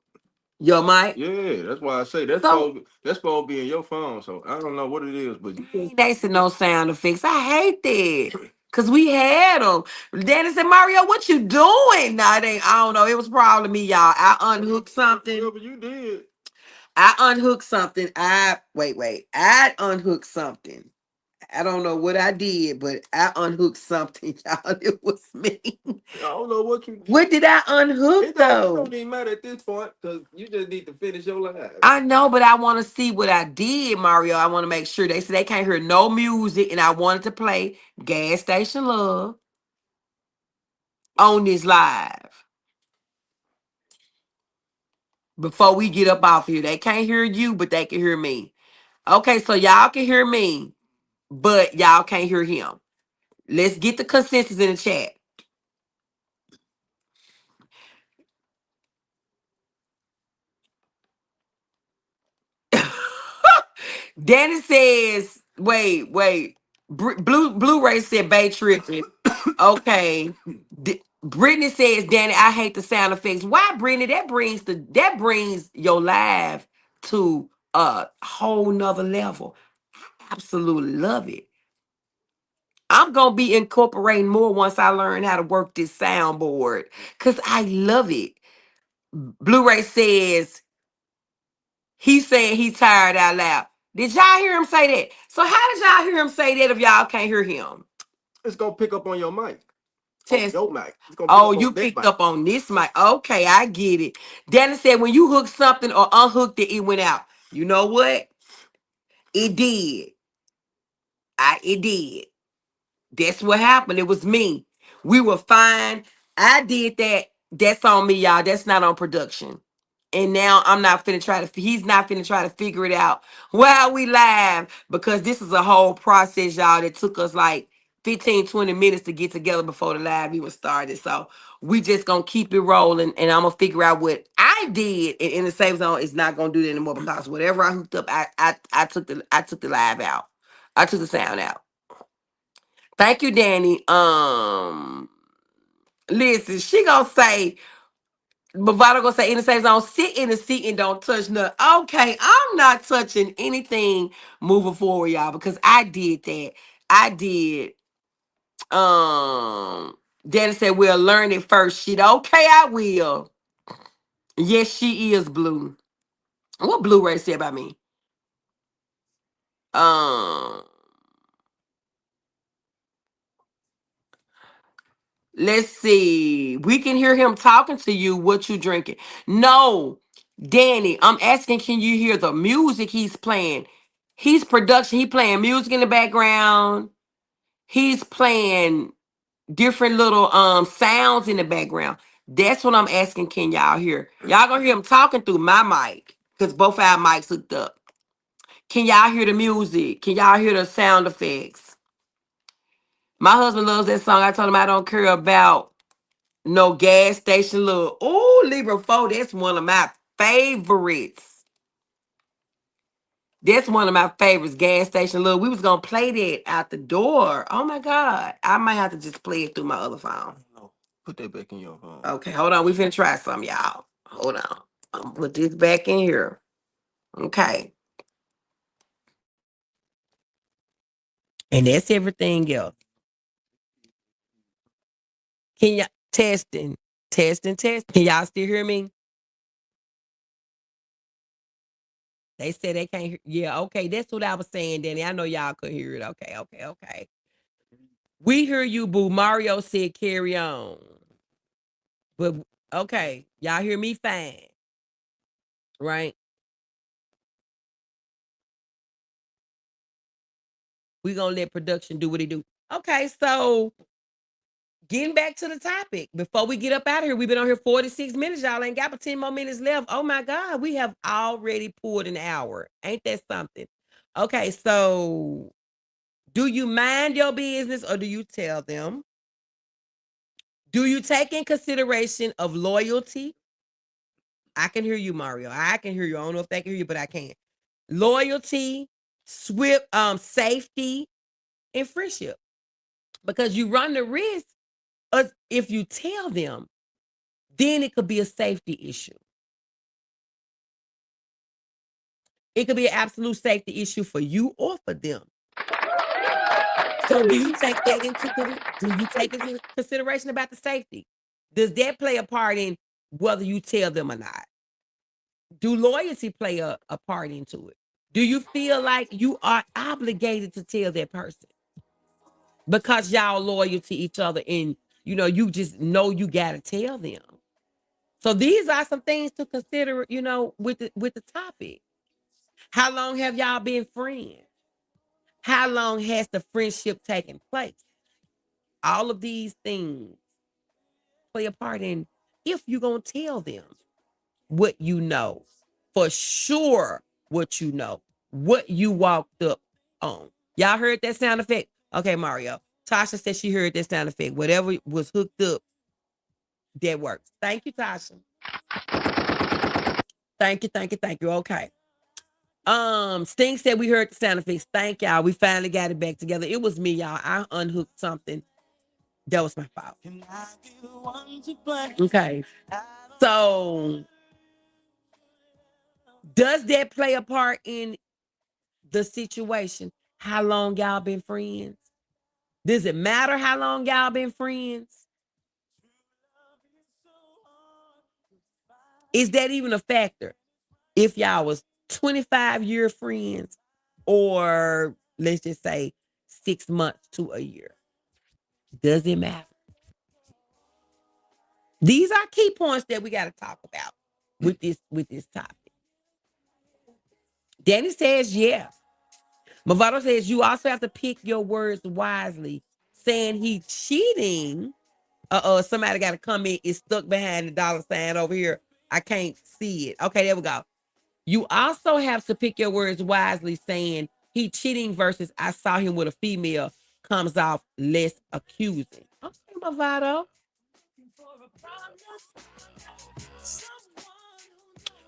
Your mic. Yeah, that's why I say So that's supposed to be in your phone. So I don't know what it is, but they said no sound effects. I hate that. Cause we had them. Danny said, Mario, what you doing? Nah, it ain't. I don't know. It was probably me, y'all. I unhooked something. whatever you did. I unhooked something. Wait. I unhooked something. I don't know what I did, but I unhooked something, y'all. It was me. I don't know what you. What did I unhook It though? don't even matter at this point because you just need to finish your life. I know, but I want to see what I did, Mario. I want to make sure they said they can't hear no music, and I wanted to play Gas Station Love on this live before we get up off here. They can't hear you, but they can hear me. Okay, so y'all can hear me, but y'all can't hear him. Let's get the consensus in the chat. Danny says, wait. Blu-ray said Bay tripping. Okay. Brittany says, Danny, I hate the sound effects. Why, Brittany? That brings your live to a whole nother level. Absolutely love it. I'm gonna be incorporating more once I learn how to work this soundboard. Cause I love it. Blu-ray says he said he's tired out loud. Did y'all hear him say that? So how did y'all hear him say that if y'all can't hear him? It's gonna pick up on your mic, on Test. your mic. It's gonna pick Oh, up you on that picked mic. up on this mic. Okay, I get it. Danny said when you hooked something or unhooked it, it went out. You know what? It did. It did. That's what happened. It was me. We were fine. I did that. That's on me, y'all. That's not on production. And now I'm not finna try to, he's not finna try to figure it out while we live, because this is a whole process, y'all, that took us like 15, 20 minutes to get together before the live even started. So we just gonna keep it rolling, and I'm gonna figure out what I did in the safe zone is not gonna do that anymore, because whatever I hooked up, I took the live out. I took the sound out. Thank you, Danny. Listen, she gonna say, Bavada gonna say in the same zone, sit in the seat and don't touch nothing. Okay, I'm not touching anything moving forward, y'all, because I did that. I did. Danny said we'll learn it first. Shit, okay, I will. Yes, she is blue. What Blue Ray said about me? Um, let's see. We can hear him talking to you. What you drinking? No, Danny. I'm asking. Can you hear the music he's playing? He's production. He playing music in the background. He's playing different little sounds in the background. That's what I'm asking. Can y'all hear? Y'all gonna hear him talking through my mic because both our mics hooked up. Can y'all hear the music? Can y'all hear the sound effects? My husband loves that song. I told him I don't care about no gas station look. Oh, Libra 4, that's one of my favorites. That's one of my favorites, gas station look. We was gonna play that out the door. Oh my God. I might have to just play it through my other phone. No, put that back in your phone. Okay, hold on. We finna try some, y'all. Hold on. I'm gonna put this back in here. Okay. And that's everything else. Can y'all testing? Testing, testing. Can y'all still hear me? They said they can't hear. Yeah, okay. That's what I was saying, Danny. I know y'all could hear it. Okay, okay, okay. We hear you, boo. Mario said carry on. But okay, y'all hear me fine. Right? We gonna let production do what it do. Okay, so getting back to the topic. Before we get up out of here, we've been on here 46 minutes. Y'all ain't got but 10 more minutes left. Oh my God, we have already pulled an hour. Ain't that something? Okay, so do you mind your business or do you tell them? Do you take in consideration of loyalty? I can hear you, Mario. I can hear you. I don't know if they can hear you, but I can. Loyalty, swift, safety, and friendship. Because you run the risk of, if you tell them, then it could be a safety issue. It could be an absolute safety issue for you or for them. So do you take that into consideration about the safety? Does that play a part in whether you tell them or not? Do loyalty play a part into it? Do you feel like you are obligated to tell that person because y'all loyal to each other and you just know you gotta tell them? So these are some things to consider, with the topic. How long have y'all been friends? How long has the friendship taken place? All of these things play a part in if you're gonna tell them what you know, for sure what you know, what you walked up on. Y'all heard that sound effect? Okay, Mario. Tasha said she heard that sound effect. Whatever was hooked up, that works. Thank you, Tasha. Thank you, thank you, thank you. Okay. Sting said we heard the sound effects. Thank y'all. We finally got it back together. It was me, y'all. I unhooked something. That was my fault. Okay. So does that play a part in the situation? How long y'all been friends? Does it matter how long y'all been friends? Is that even a factor? If y'all was 25-year friends, or let's just say 6 months to a year. Does it matter? These are key points that we got to talk about with this topic. Danny says yes. Movado says you also have to pick your words wisely. Saying he cheating. Somebody got a comment. It's stuck behind the dollar sign over here. I can't see it. Okay, there we go. You also have to pick your words wisely. Saying he cheating versus I saw him with a female comes off less accusing. Okay, Movado.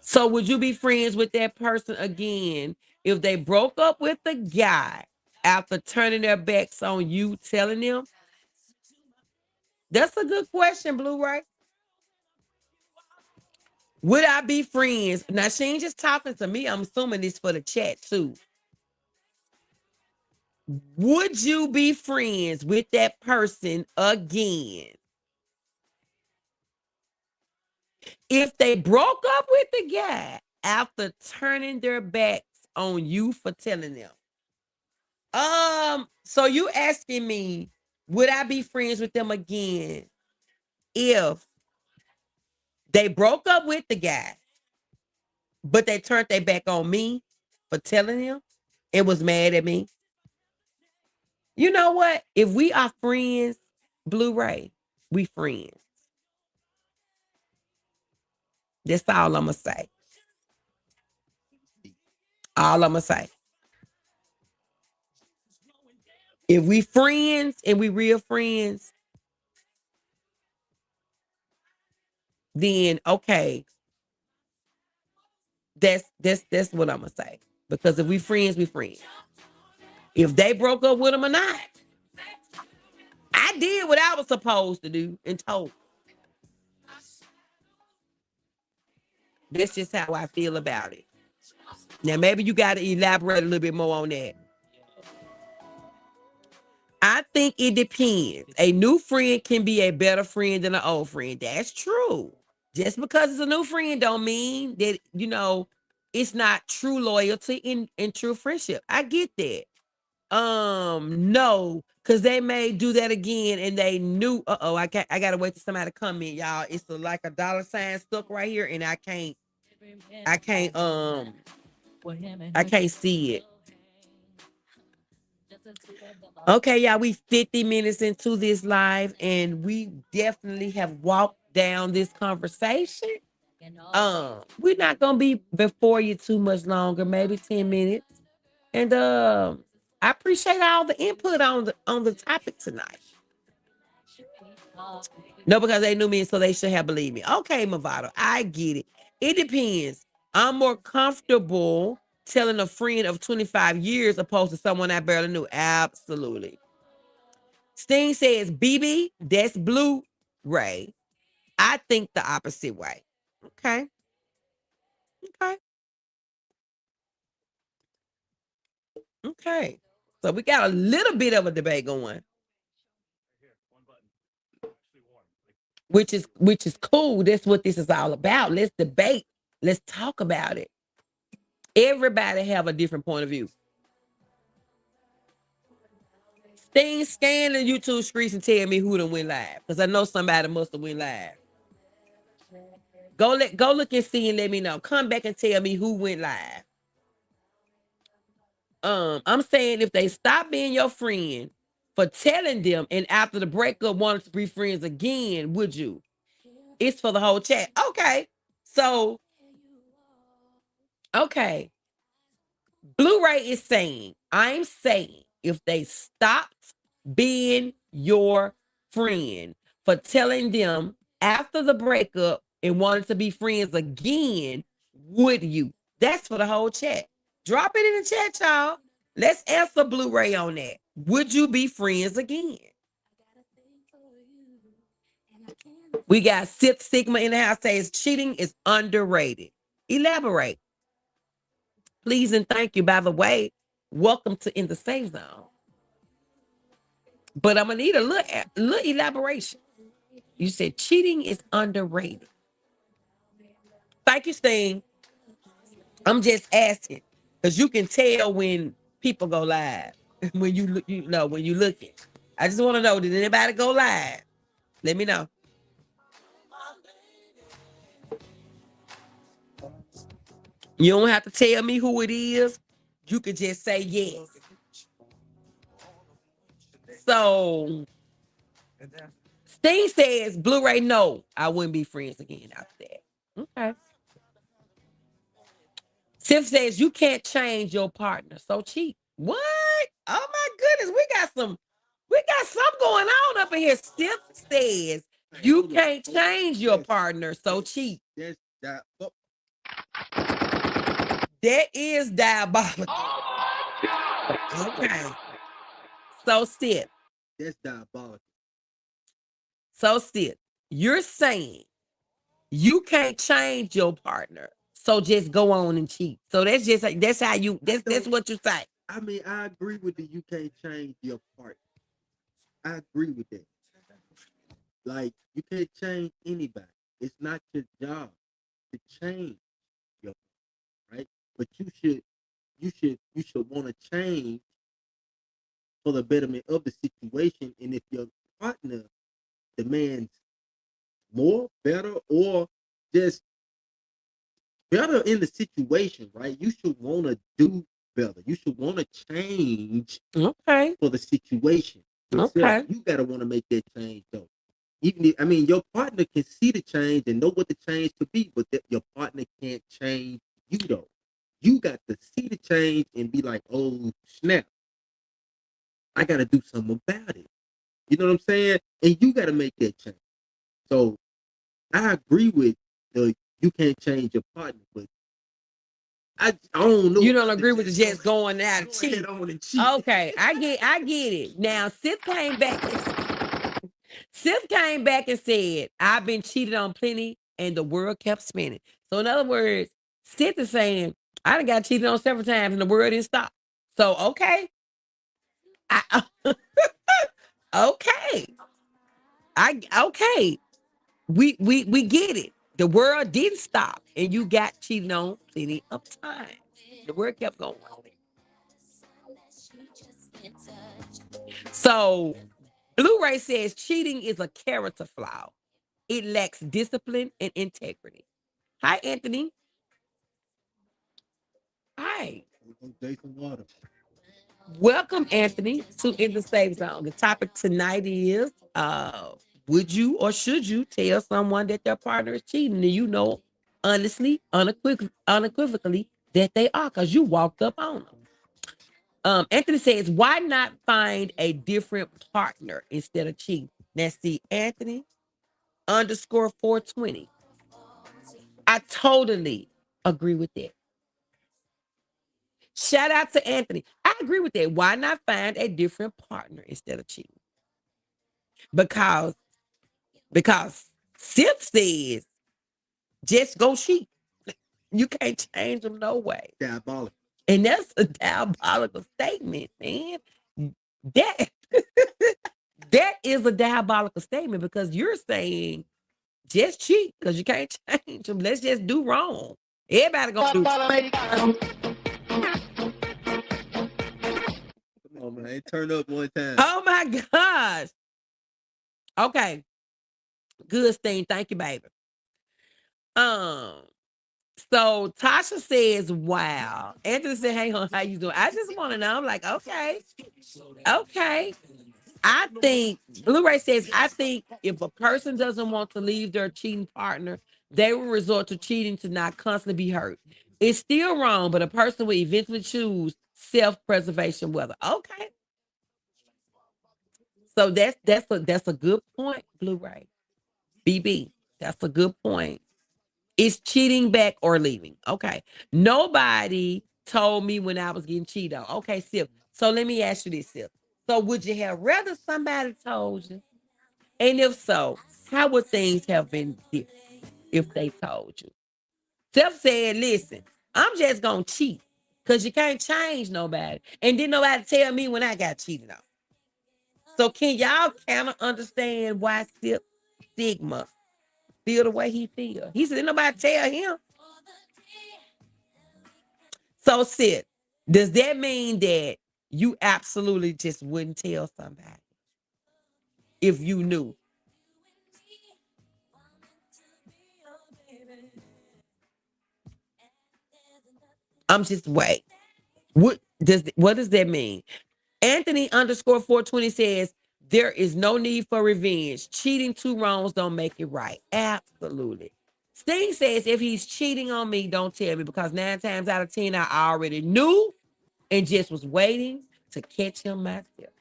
So would you be friends with that person again if they broke up with the guy after turning their backs on you, telling them? That's a good question, Blue Ray. Would I be friends? Now she ain't just talking to me. I'm assuming this for the chat too. Would you be friends with that person again if they broke up with the guy after turning their backs on you for telling them? So you asking me, would I be friends with them again if they broke up with the guy, but they turned their back on me for telling him and was mad at me? You know what? If we are friends, Blue Ray, we friends. That's all I'm gonna say. All I'm gonna say. If we friends and we real friends, then okay, that's what I'm gonna say. Because if we friends, we friends. If they broke up with him or not, I did what I was supposed to do and told. That's just how I feel about it. Now, maybe you got to elaborate a little bit more on that. I think it depends. A new friend can be a better friend than an old friend. That's true. Just because it's a new friend don't mean that, it's not true loyalty and true friendship. I get that. No, because they may do that again and they knew, I gotta wait till somebody come in, y'all. It's like a dollar sign stuck right here, and I can't I can't see it. Okay, y'all, we 50 minutes into this live, and we definitely have walked down this conversation. We're not gonna be before you too much longer, maybe 10 minutes. And I appreciate all the input on the topic tonight. No, because they knew me, so they should have believed me. Okay, Movado, I get it. It depends. I'm more comfortable telling a friend of 25 years opposed to someone I barely knew. Absolutely. Sting says, BB, that's Blue Ray. I think the opposite way. Okay. Okay. Okay. So we got a little bit of a debate going, which is cool. That's what this is all about. Let's debate. Let's talk about it. Everybody have a different point of view. Sting, scan the YouTube screens and tell me who done went live, because I know somebody must have went live. Go look and see and let me know. Come back and tell me who went live. I'm saying if they stop being your friend for telling them and after the breakup wanted to be friends again, would you? It's for the whole chat. Okay. So, okay. Blu-ray is saying, I'm saying if they stopped being your friend for telling them after the breakup and wanted to be friends again, would you? That's for the whole chat. Drop it in the chat, y'all. Let's answer Blu-ray on that. Would you be friends again? We got Sip Sigma in the house says cheating is underrated. Elaborate. Please and thank you. By the way, welcome to In the Safe Zone. But I'm gonna need a little elaboration. You said cheating is underrated. Thank you, Sting. I'm just asking because you can tell when people go live when you look, when you looking. I just want to know, did anybody go live? Let me know. You don't have to tell me who it is. You could just say yes. So Sting says, Blu-ray, no, I wouldn't be friends again after that. Okay. Sif says you can't change your partner. So cheap. What? Oh my goodness. We got some going on up in here. Sif says you can't change your partner. So cheap. That is diabolical. Okay. So Sif. That's diabolical. So Sif, you're saying you can't change your partner. So just go on and cheat. So that's just like that's how you that's what you say. I mean, I agree with the you can't change your partner. I agree with that. Like, you can't change anybody. It's not your job to change your right. But you should want to change for the betterment of the situation. And if your partner demands more, better, or just better in the situation, right? You should want to do better. You should want to change Okay. for the situation. Okay. You gotta want to make that change though. Even if, I mean, your partner can see the change and know what the change could be, but your partner can't change you though. You got to see the change and be like, oh snap, I got to do something about it. You know what I'm saying? And you got to make that change. So I agree with the you can't change your partner, but I don't know. You don't agree with the Jets going out and cheat. Okay, I get it. Now Sif came back. Sif came back and said, I've been cheated on plenty, and the world kept spinning. So in other words, Sif is saying, I done got cheated on several times and the world didn't stop. So okay. Okay. Okay. We get it. The world didn't stop, and you got cheated on plenty of times. The world kept going. So Blu-ray says cheating is a character flaw. It lacks discipline and integrity. Hi, Anthony. Hi. Jason Water. Welcome, Anthony, to In the Safe Zone. The topic tonight is would you or should you tell someone that their partner is cheating and you know honestly, unequivocally that they are because you walked up on them. Anthony says, why not find a different partner instead of cheating? Let's see, Anthony underscore 420. I totally agree with that. Shout out to Anthony. I agree with that. Why not find a different partner instead of cheating? Because Sip says just go cheat. You can't change them no way. Diabolical. And that's a diabolical statement, man. That that is a diabolical statement because you're saying just cheat because you can't change them. Let's just do wrong. Everybody gonna do. Come on, man. Turn up one time. Oh my gosh. Okay. Good thing. Thank you, baby. So Tasha says, wow. Anthony said, hey, hon, how you doing? I just want to know. I'm like, okay. Okay. I think Blu-ray says, I think if a person doesn't want to leave their cheating partner, they will resort to cheating to not constantly be hurt. It's still wrong, but a person will eventually choose self-preservation. Whether okay. So that's a good point, Blu-ray. BB, that's a good point. It's cheating back or leaving. Okay. Nobody told me when I was getting cheated on. Okay, Sip. So let me ask you this, Sip. So would you have rather somebody told you? And if so, how would things have been different if they told you? Sip said, listen, I'm just gonna cheat because you can't change nobody. And didn't nobody tell me when I got cheated on. So can y'all kind of understand why Sip Sigma feel the way he feel? He said, didn't nobody tell him. So, Sid, does that mean that you absolutely just wouldn't tell somebody if you knew? I'm just wait. What does that mean? Anthony underscore 420 says, There is no need for revenge. Cheating two wrongs don't make it right. Absolutely. Sting says if he's cheating on me, don't tell me because 9 times out of 10, I already knew and just was waiting to catch him myself.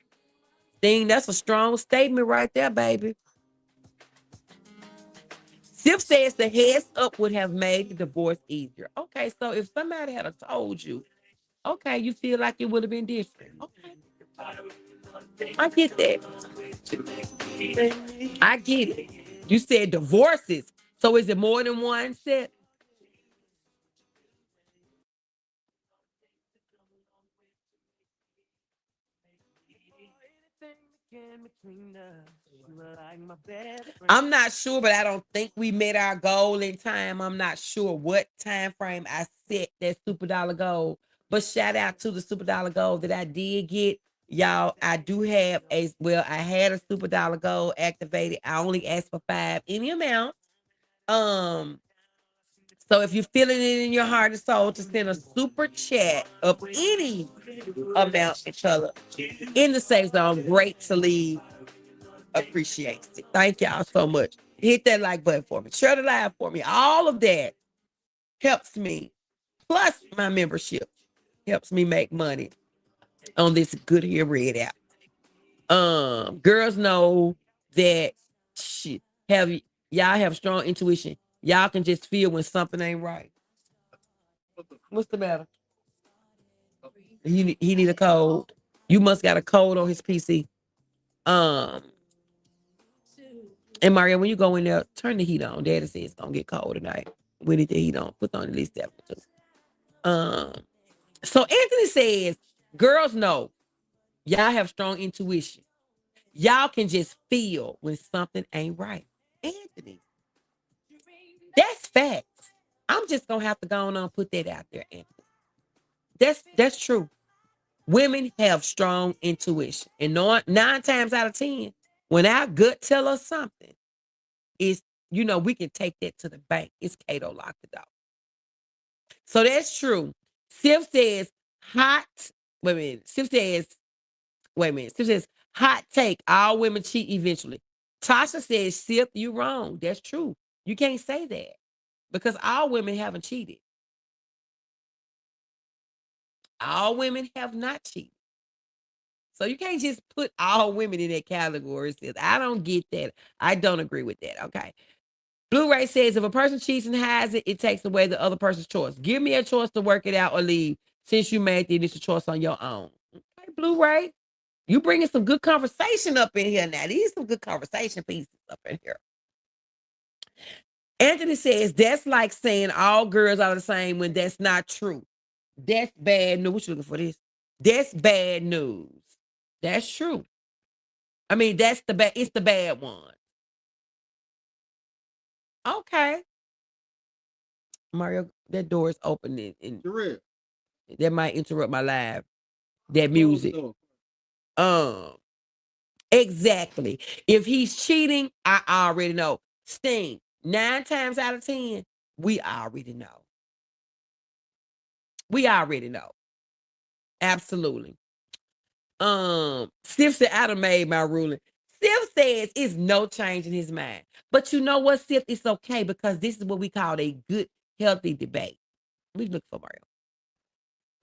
Sting, that's a strong statement right there, baby. Sif says the heads up would have made the divorce easier. Okay, so if somebody had told you, okay, you feel like it would have been different. Okay. I get that. I get it. You said divorces. So is it more than one set? I'm not sure, but I don't think we met our goal in time. I'm not sure what time frame I set that super dollar goal. But shout out to the super dollar goal that I did get. Y'all, I do have I had a super dollar goal activated. I only asked for 5, any amount. Um, so if you're feeling it in your heart and soul to send a super chat of any amount in color in the safe zone, great to leave. Appreciates it. Thank y'all so much. Hit that like button for me. Share the live for me. All of that helps me. Plus my membership helps me make money on this Good Here Red app. Girls know that shit. Y'all have strong intuition. Y'all can just feel when something ain't right. What's the matter? He need a code. You must got a code on his PC. And Mario, when you go in there, turn the heat on. Daddy says it's gonna get cold tonight. We need the heat on. Put on at least that. So Anthony says, girls know y'all have strong intuition. Y'all can just feel when something ain't right. Anthony, that's facts. I'm just gonna have to go on and put that out there, Anthony. That's true. Women have strong intuition, and 9 times out of 10, when our gut tell us something, is we can take that to the bank. It's Kato locked the door. So that's true. Sif says hot. Wait a minute. Sif says, wait a minute. Sif says hot take. All women cheat eventually. Tasha says, Sif, you wrong. That's true. You can't say that because all women haven't cheated. All women have not cheated. So you can't just put all women in that category. Sis. I don't get that. I don't agree with that. Okay. Blu-ray says if a person cheats and hides it, it takes away the other person's choice. Give me a choice to work it out or leave since you made the initial choice on your own. Okay, Blu-ray, you bringing some good conversation up in here now. These some good conversation pieces up in here. Anthony says that's like saying all girls are the same when that's not true. That's bad news. What you looking for this? That's bad news. That's true. I mean, that's the bad. It's the bad one. Okay. Mario, that door is open and that might interrupt my live. That music. Exactly. If he's cheating, I already know. Sting, 9 times out of 10, we already know. We already know. Absolutely. Sif said, I done made my ruling. Sif says it's no change in his mind. But you know what, Sif? It's okay because this is what we call a good, healthy debate. We look for Mario.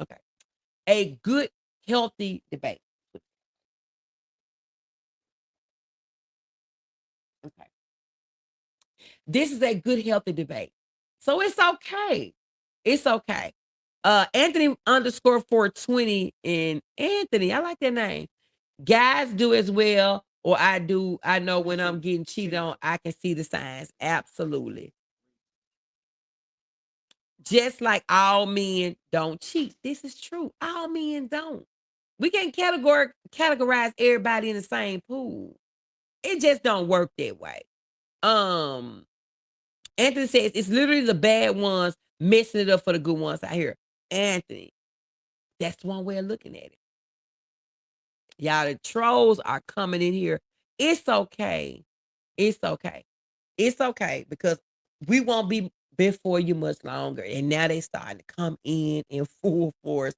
Okay. A good, healthy debate. Okay. This is a good, healthy debate. So it's okay. It's okay. Anthony underscore 420 and Anthony, I like that name. Guys do as well, or I do. I know when I'm getting cheated on, I can see the signs. Absolutely. Just like all men don't cheat. This is true. All men don't. We can't categorize everybody in the same pool. It just don't work that way. Anthony says it's literally the bad ones messing it up for the good ones out here. Anthony, that's one way of looking at it. Y'all, the trolls are coming in here. It's okay. It's okay. It's okay because we won't be before you much longer. And now they starting to come in full force.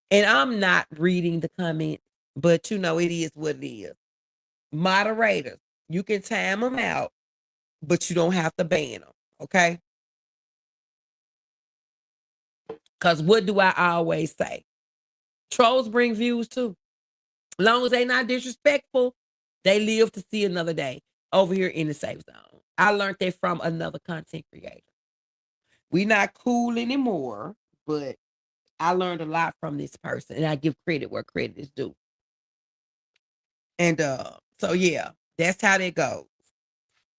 And I'm not reading the comment, but it is what it is. Moderators, you can time them out, but you don't have to ban them. Okay? Because what do I always say? Trolls bring views too. As long as they not disrespectful, they live to see another day over here in the safe zone. I learned that from another content creator. We not cool anymore, but I learned a lot from this person, and I give credit where credit is due. And so yeah, that's how that goes.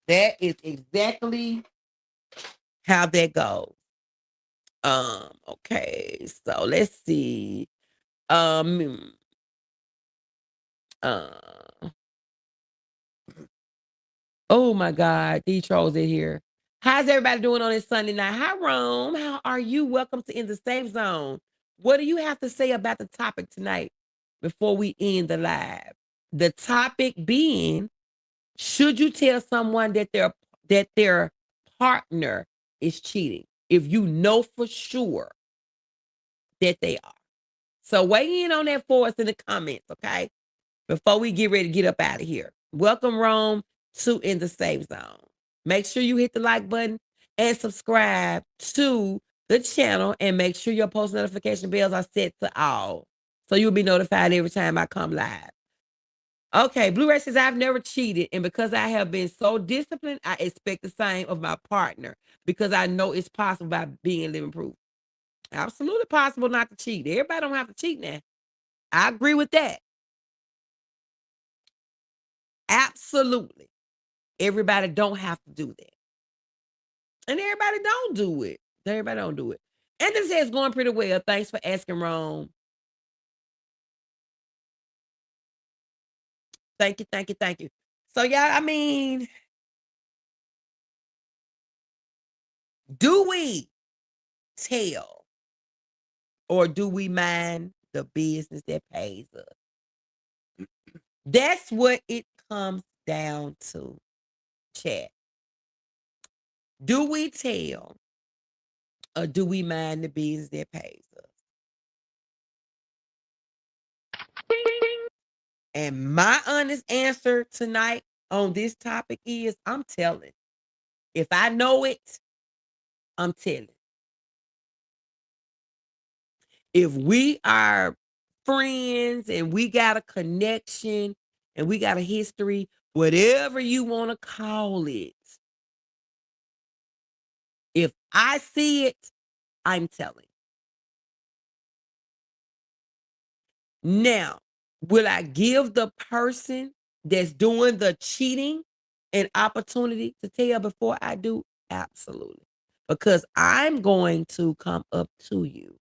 That is exactly how that goes. Okay, so let's see. Um uh oh my God, these trolls in here. How's everybody doing on this Sunday night? Hi, Rome. How are you? Welcome to In the Safe Zone. What do you have to say about the topic tonight before we end the live? The topic being, should you tell someone that their partner is cheating if you know for sure that they are? So weigh in on that for us in the comments, okay? Before we get ready to get up out of here. Welcome, Rome, to In the Safe Zone. Make sure you hit the like button and subscribe to the channel, and make sure your post notification bells are set to all so you'll be notified every time I come live. Okay, Blu-ray says, I've never cheated, and because I have been so disciplined, I expect the same of my partner because I know it's possible by being living proof. Absolutely possible not to cheat. Everybody don't have to cheat now. I agree with that. Absolutely. Everybody don't have to do that. And everybody don't do it. Everybody don't do it. And this says going pretty well. Thanks for asking, Rome. Thank you, thank you, thank you. So, y'all, I mean, do we tell or do we mind the business that pays us? That's what it comes down to, chat. Do we tell or do we mind the business that pays us? And my honest answer tonight on this topic is, I'm telling. If I know it, I'm telling. If we are friends and we got a connection and we got a history, whatever you want to call it, if I see it, I'm telling. Now, will I give the person that's doing the cheating an opportunity to tell before I do? Absolutely. Because I'm going to come up to you.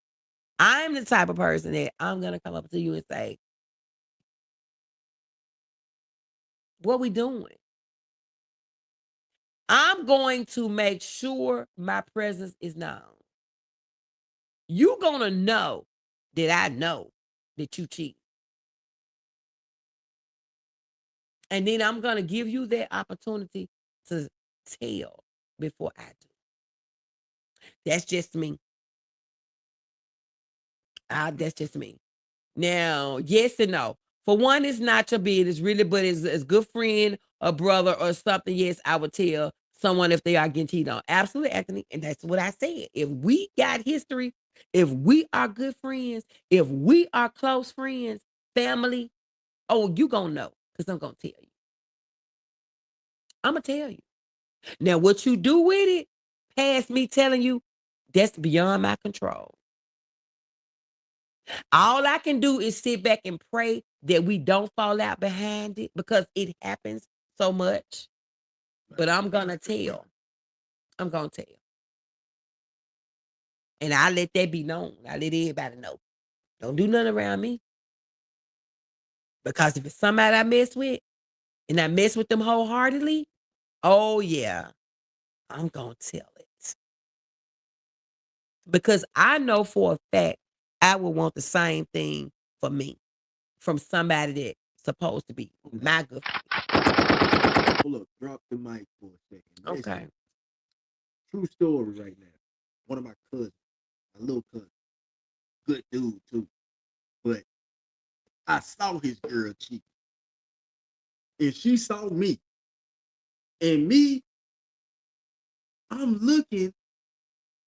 I'm the type of person that I'm going to come up to you and say, what we doing? I'm going to make sure my presence is known. You gonna know that I know that you cheat. And then I'm gonna give you that opportunity to tell before I do. That's just me. That's just me. Now, yes and no. For one, it's not your business, really, but as a good friend, a brother, or something, yes, I would tell someone if they are getting cheated on. Absolutely, Anthony. And that's what I said. If we got history, if we are good friends, if we are close friends, family, oh, you gonna know. Because I'm gonna tell you. I'm gonna tell you. Now, what you do with it, past me telling you, that's beyond my control. All I can do is sit back and pray that we don't fall out behind it because it happens so much. But I'm gonna tell. I'm gonna tell. And I let that be known. I let everybody know. Don't do nothing around me. Because if it's somebody I mess with and I mess with them wholeheartedly, oh yeah, I'm gonna tell it. Because I know for a fact I would want the same thing for me from somebody that's supposed to be my good friend. Hold up, drop the mic for a second. Listen, Okay. true story right now. One of my cousins, my little cousin, good dude too. But I saw his girl cheat. And she saw me. And me, I'm looking,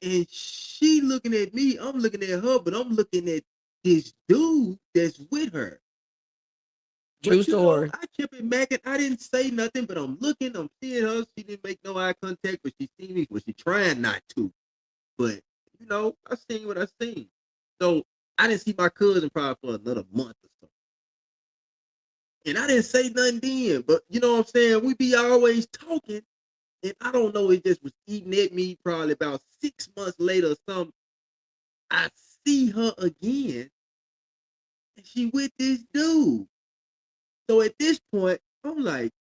and she looking at me. I'm looking at her, but I'm looking at this dude that's with her. True But story. I kept it macking. I didn't say nothing, but I'm looking, I'm seeing her. She didn't make no eye contact, but she seen me. Well, she trying not to. But I seen what I seen. So I didn't see my cousin probably for another month or so. And I didn't say nothing then. But you know what I'm saying? We be always talking. And I don't know, it just was eating at me probably about 6 months later or something. I see her again. And she with this dude. So at this point, I'm like,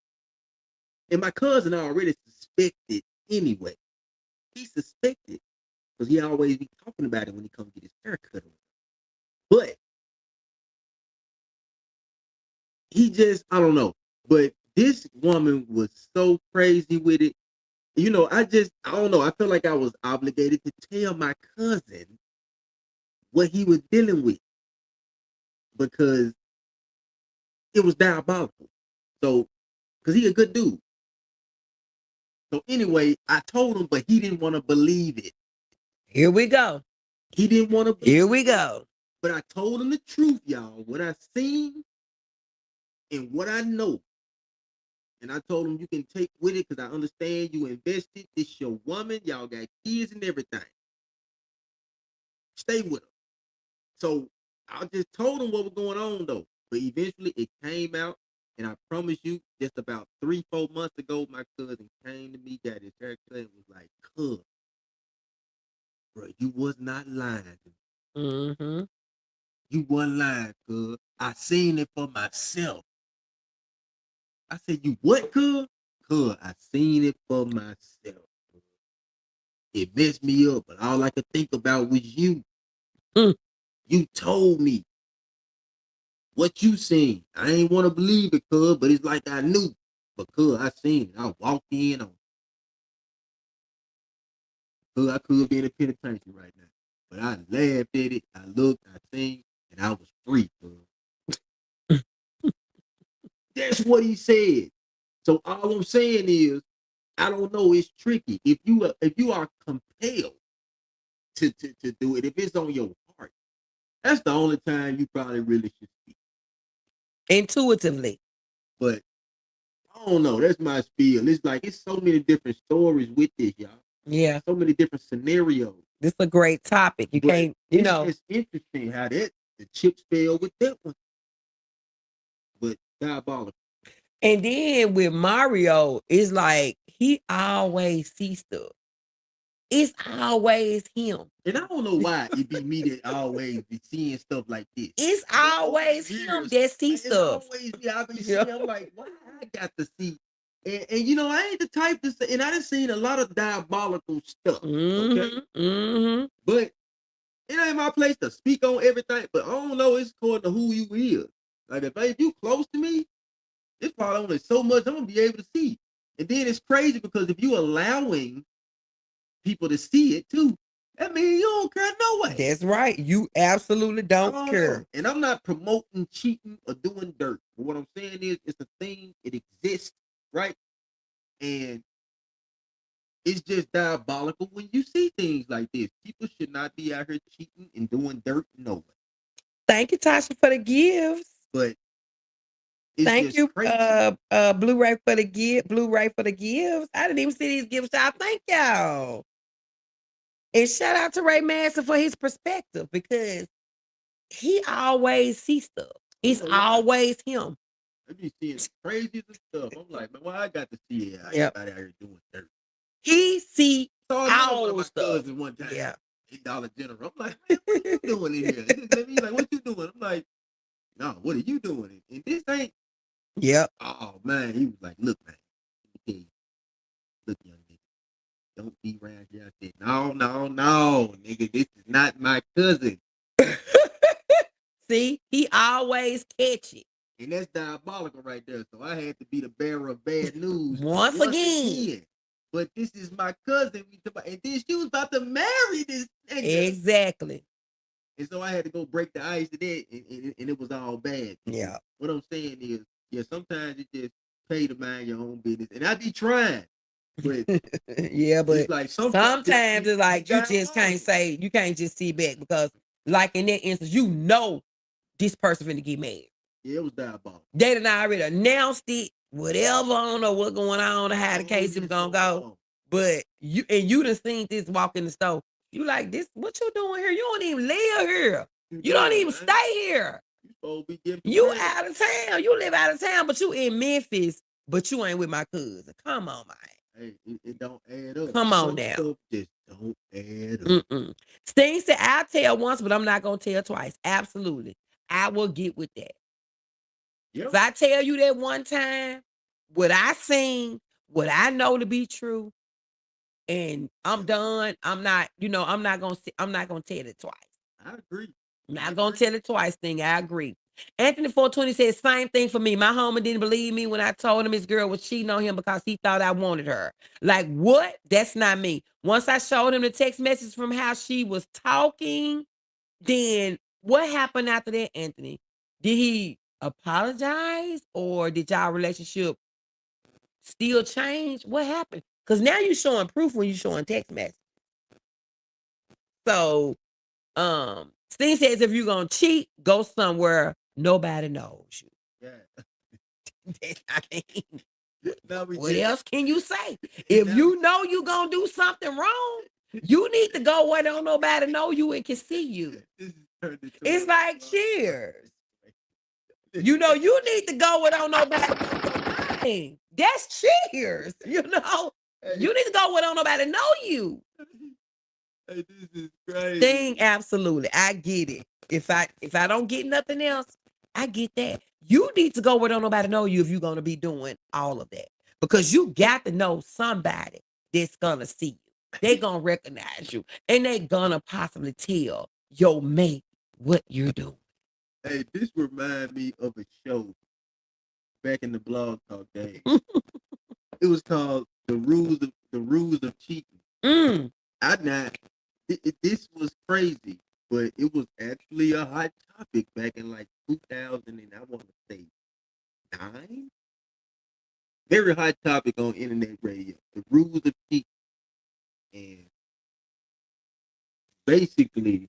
and my cousin already suspected anyway. He suspected because he always be talking about it when he come get his haircut. But he just, I don't know. But this woman was so crazy with it. I don't know. I felt like I was obligated to tell my cousin what he was dealing with because it was diabolical. So, because he a good dude. So anyway, I told him, but he didn't want to believe it. Here we go. He didn't want to. Here we go. But I told him the truth, y'all. What I seen and what I know. And I told him you can take with it because I understand you invested. This your woman. Y'all got kids and everything. Stay with her. So I just told him what was going on though. But eventually it came out. And I promise you, just about 3-4 months ago, my cousin came to me, got his haircut, and was like, "Cuz, bro, you was not lying. Mm-hmm. You wasn't lying, cuz. I seen it for myself." I said, "You what, cuz?" "Cuz, I seen it for myself. It messed me up, but all I could think about was you. Mm. You told me what you seen. I ain't want to believe it, cuz, but it's like I knew. But cuz, I seen it. I walked in on cuz I could be in a penitentiary right now. But I laughed at it. I looked, I seen, and I was free, cuz." That's what he said. So all I'm saying is, I don't know. It's tricky. If you are compelled to do it, if it's on your heart, that's the only time you probably really should speak. Intuitively. But I don't know. That's my spiel. It's so many different stories with this, y'all. Yeah. So many different scenarios. This is a great topic. You But can't, it's interesting how the chips fell with that one. But diabolical. And then with Mario, it's like he always sees stuff. It's always him. And I don't know why it be me that always be seeing stuff like this. It's always him that sees stuff. Always me. I be seeing. I'm like, why I got to see? And I ain't the type to say. And I done seen a lot of diabolical stuff. Okay, Mm-hmm. but it ain't my place to speak on everything. But I don't know. It's according to who you is. Like if you close to me, it's probably only so much I'm gonna be able to see. And then it's crazy because if you allowing people to see it too, that means you don't care no way. That's right. You absolutely don't care. And I'm not promoting cheating or doing dirt. But what I'm saying is it's a thing, it exists, right? And it's just diabolical when you see things like this. People should not be out here cheating and doing dirt no way. Thank you, Tasha, for the gifts. But it's thank just you, crazy. Blu-ray for the gift. Blu-ray for the gifts. I didn't even see these gifts, y'all. Thank y'all. And shout out to Ray Manson for his perspective because he always sees stuff. It's always him. I be seeing crazy stuff. I'm like, man, why I got to see it? Yep. Everybody out here doing dirt. He see all my stuff. One time. Yeah. $8 General. I'm like, man, what are you doing in here? He's like, what you doing? I'm like, no, what are you doing? And this ain't. Yep. Oh man, he was like, look, man, look, young nigga, don't be around here. I said, no, nigga, this is not my cousin. See, he always catch it. And that's diabolical right there. So I had to be the bearer of bad news once again. But this is my cousin. And then she was about to marry this nigga. Exactly. And so I had to go break the ice to that, and it was all bad. Yeah. What I'm saying is, yeah, sometimes it just pay to mind your own business, and I be trying, but Yeah, but it's like sometimes it's like you got just wrong. can't say, you can't just sit back because, like in that instance, you know this person finna get mad. Yeah, it was diabolical. They done already announced it, whatever. I don't know what's going on or how the case is gonna go. But you done seen this walk in the store. You like this? What you doing here? You don't even live here. You don't even stay here. You supposed to be getting You prepared. out of town. You live out of town, but you in Memphis. But you ain't with my cousin. Come on, man. Hey, it don't add up. Come on Some now. stuff just don't add up. Sting said, I'll tell once, but I'm not gonna tell twice. Absolutely. I will get with that. Yep. If I tell you that one time, what I seen, what I know to be true, and I'm done, I'm not gonna tell it twice. I agree. I'm not gonna tell it twice, Thing. I agree. Anthony 420 says, same thing for me. My homie didn't believe me when I told him his girl was cheating on him because he thought I wanted her. Like, what? That's not me. Once I showed him the text message from how she was talking, then what happened after that, Anthony? Did he apologize or did y'all relationship still change? What happened? Because now you're showing proof when you're showing text message. So, Sting says if you're gonna cheat, go somewhere nobody knows you. Yeah. I mean, Now we what get- else can you say? If now you know you're gonna do something wrong, you need to go where don't nobody know you and can see you. this is turned into It's a- like Cheers. You know, you need to go where don't nobody know your name. That's Cheers. You know, you need to go where don't nobody know you. Hey, this is crazy. Thing, absolutely. I get it. If I don't get nothing else, I get that. You need to go where don't nobody know you if you're gonna be doing all of that. Because you got to know somebody that's gonna see you. They gonna recognize you. And they gonna possibly tell your mate what you're doing. Hey, this remind me of a show back in the Blog Talk days. It was called The Rules of Cheating. This was crazy, but it was actually a hot topic back in like 2000 and I want to say 9. Very hot topic on internet radio. The rules of cheating, and basically,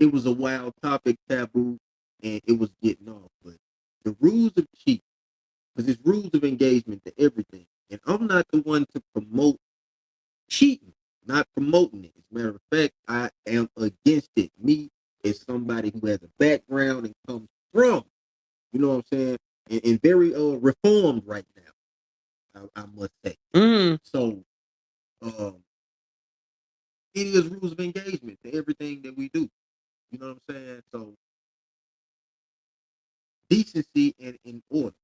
it was a wild topic, taboo, and it was getting off. But the rules of cheating, because it's rules of engagement to everything, and I'm not the one to promote cheating, not promoting it. As a matter of fact, I am against it. Me, as somebody who has a background and comes from, you know what I'm saying, and very reformed right now, I must say. So, it is rules of engagement to everything that we do. You know what I'm saying? So, decency and in order,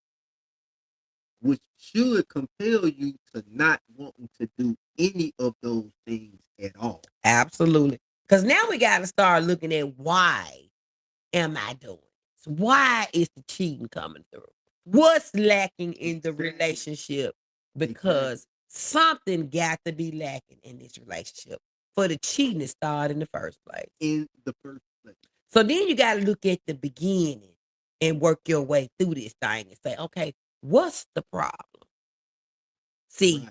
which should compel you to not wanting to do any of those things at all. Absolutely. Because now we got to start looking at why am I doing this? Why is the cheating coming through? What's lacking in the relationship? Because something got to be lacking in this relationship for the cheating to start in the first place. So then you got to look at the beginning and work your way through this thing and say, okay, what's the problem? See,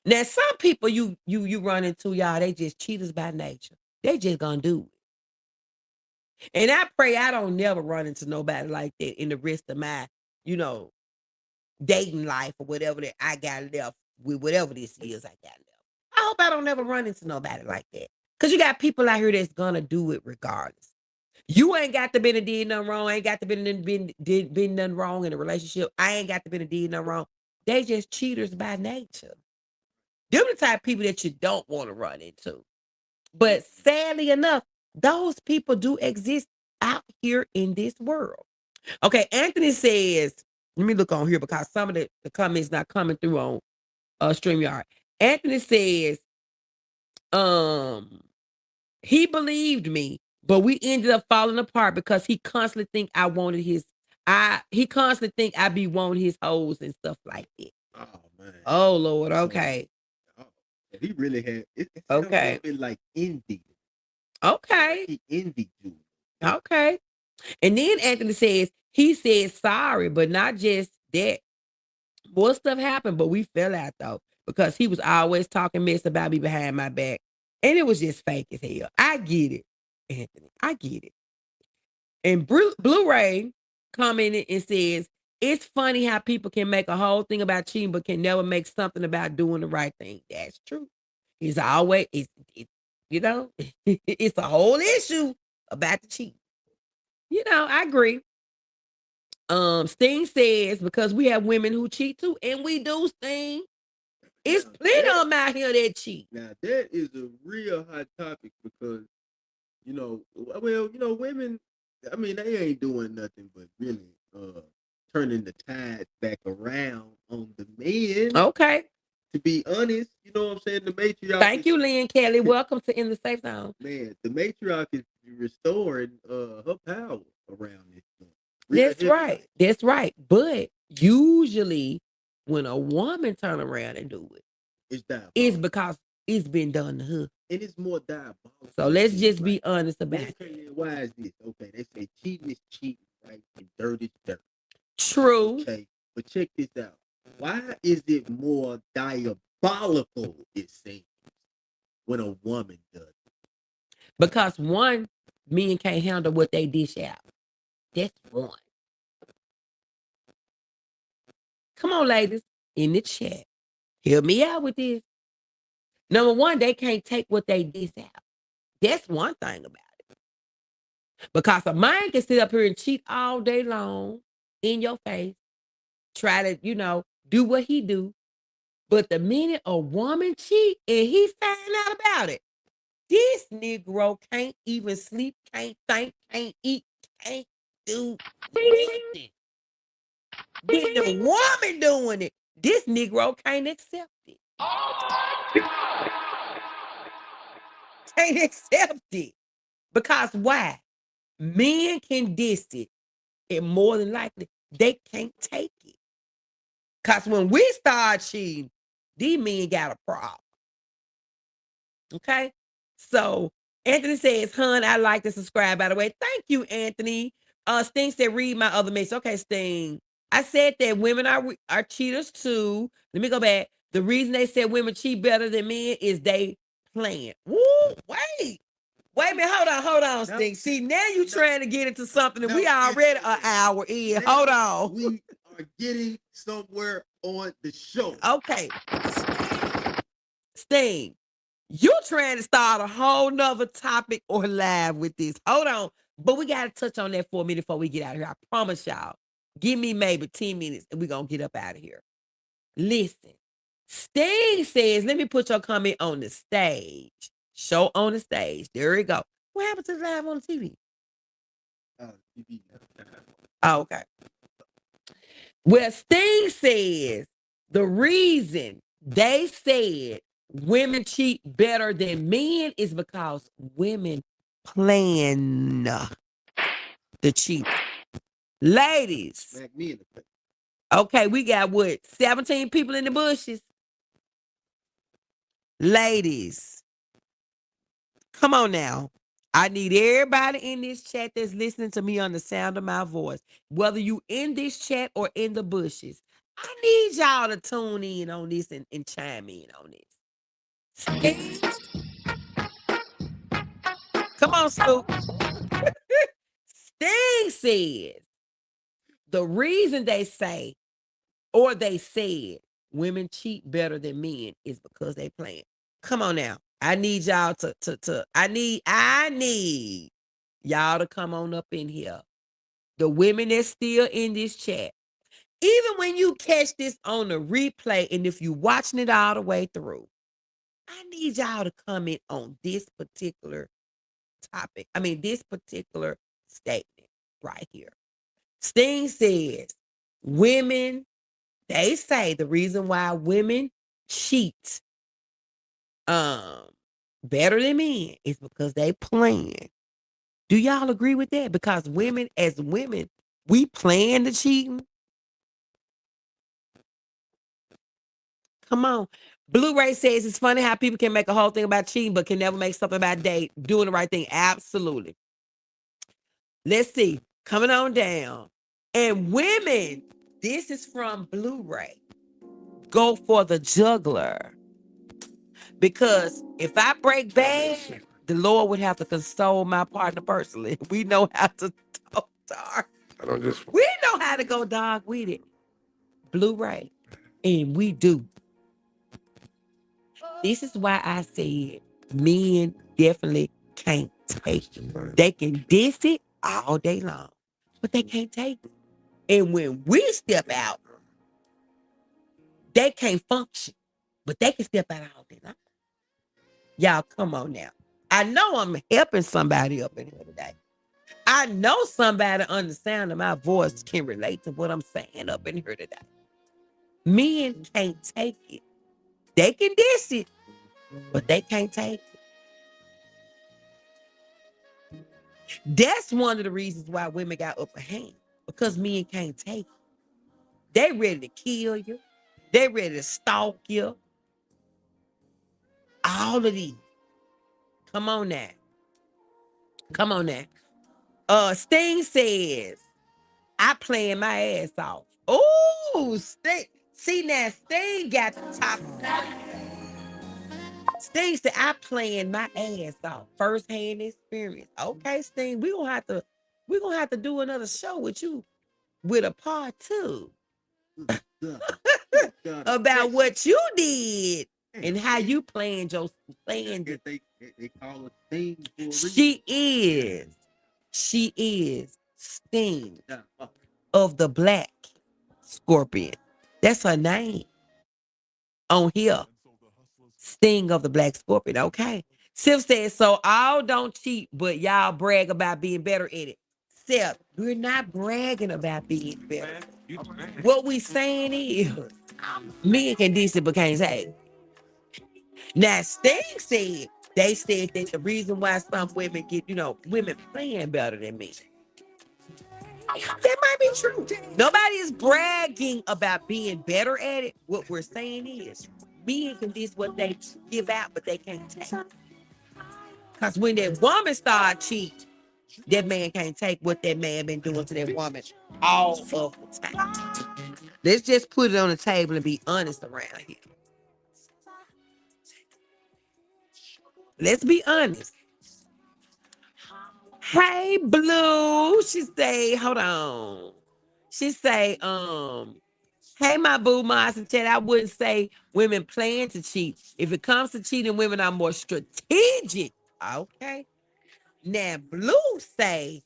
now some people you run into, y'all, they just cheaters by nature. They just gonna do it. And I pray I don't never run into nobody like that in the rest of my, dating life or whatever that I got left with, whatever this is I got left. I hope I don't never run into nobody like that. Because you got people out here that's gonna do it regardless. You ain't got to been did nothing wrong. I ain't got to been nothing wrong in a relationship. I ain't got to been did nothing wrong. They just cheaters by nature. They're the type of people that you don't want to run into. But sadly enough, those people do exist out here in this world. Okay, Anthony says, let me look on here because some of the comments not coming through on StreamYard. Anthony says, he believed me, but we ended up falling apart because he constantly think I wanted he constantly think I be wanting his hoes and stuff like that. Oh man. Oh Lord, okay. He really had it. Okay. Been like envy. Okay. He envied you. Okay. And then Anthony says He said sorry, but not just that. More stuff happened, but we fell out though because he was always talking mess about me behind my back, and it was just fake as hell. I get it, Anthony. I get it. And Blu-ray commented and says, "It's funny how people can make a whole thing about cheating, but can never make something about doing the right thing." That's true. It's always you know, it's a whole issue about the cheat. You know, I agree. Sting says because we have women who cheat too, and we do, Sting. It's Now, plenty of that- them out here that cheat. Now that is a real hot topic because women. I mean, they ain't doing nothing but really turning the tide back around on the men. Okay. To be honest, you know what I'm saying? The matriarch. Thank you, Lynn Kelly. Welcome to In the Safe Zone. Man, the matriarch is restoring her power around this. That's right. That's right. But usually when a woman turn around and do it, it's because it's been done to her. And it's more diabolical. So let's just be honest about it. Okay, why is this? Okay, they say cheating is cheating, right? And dirt is dirt. True. Okay, but check this out. Why is it more diabolical, it seems, when a woman does it? Because one, men can't handle what they dish out. That's one. Come on, ladies, in the chat. Help me out with this. Number one, they can't take what they dish out. That's one thing about it. Because a man can sit up here and cheat all day long in your face, try to, do what he do. But the minute a woman cheat and he find out about it, this Negro can't even sleep, can't think, can't eat, can't do nothing. Then the woman doing it, this Negro can't accept it. Can't accept it. Because why? Men can diss it, and more than likely, they can't take it. Because when we start cheating, these men got a problem. Okay? So Anthony says, "Hun, I like to subscribe, by the way." Thank you, Anthony. Sting said, "Read my other message." Okay, Sting. I said that women are cheaters too. Let me go back. The reason they said women cheat better than men is they plan. Woo, wait a minute. Hold on, Sting. See, now you trying to get into something that we already an hour in. Hold on. We are getting somewhere on the show. Okay. Sting, you trying to start a whole nother topic or live with this. Hold on. But we got to touch on that for a minute before we get out of here. I promise y'all. Give me maybe 10 minutes and we're going to get up out of here. Listen. Sting says, let me put your comment on the stage. Show on the stage. There we go. What happened to the live on the TV? Oh, okay. Well, Sting says the reason they said women cheat better than men is because women plan the cheat. Ladies. Smack me in the face. Okay, we got 17 people in the bushes. Ladies, come on now. I need everybody in this chat that's listening to me on the sound of my voice, whether you in this chat or in the bushes. I need y'all to tune in on this and chime in on this. Come on, Scoop. Sting says the reason they say or they said women cheat better than men is because they plan. Come on now. I need y'all I need y'all to come on up in here. The women that's still in this chat. Even when you catch this on the replay, and if you watching it all the way through, I need y'all to comment on this particular topic. I mean, this particular statement right here. Sting says, women, they say the reason why women cheat better than men is because they plan. Do y'all agree with that? Because women, as women, we plan the cheating. Come on. Blu-ray says it's funny how people can make a whole thing about cheating, but can never make something about doing the right thing. Absolutely. Let's see. Coming on down. And women, this is from Blu-ray. Go for the juggler. Because if I break bad, the Lord would have to console my partner personally. We know how to talk dark. We know how to go dog with it. Blu-ray. And we do. This is why I said men definitely can't take it. They can diss it all day long, but they can't take it. And when we step out, they can't function, but they can step out all day long. Y'all, come on now. I know I'm helping somebody up in here today. I know somebody on the sound of my voice can relate to what I'm saying up in here today. Men can't take it. They can diss it, but they can't take it. That's one of the reasons why women got upper hand, because men can't take it. They ready to kill you. They ready to stalk you. All of these. Come on now. Come on now. Sting says, I playing my ass off. Oh, Sting. See now, Sting got the top. Sting said, I playing my ass off. First hand experience. Okay, Sting, we're gonna have to do another show with you with a part 2 about what you did and how you planned your plan. They call her Sting for a reason. She is Sting of the Black Scorpion. That's her name on here. Sting of the Black Scorpion. Okay. Sif says, so all don't cheat, but y'all brag about being better at it. Sif, we're not bragging about being better. What we saying is, men can diss it but can't say. Now, Sting said, they said that the reason why some women get, women playing better than me. That might be true. Nobody is bragging about being better at it. What we're saying is, men can diss what they give out, but they can't take. Because when that woman start cheating, that man can't take what that man been doing to that woman all of the time. Let's just put it on the table and be honest around here. Let's be honest. Hey, Blue. She say, hold on. She say, hey, my boo, Moss and Chet, I wouldn't say women plan to cheat. If it comes to cheating, women are more strategic. Okay. Now, Blue say,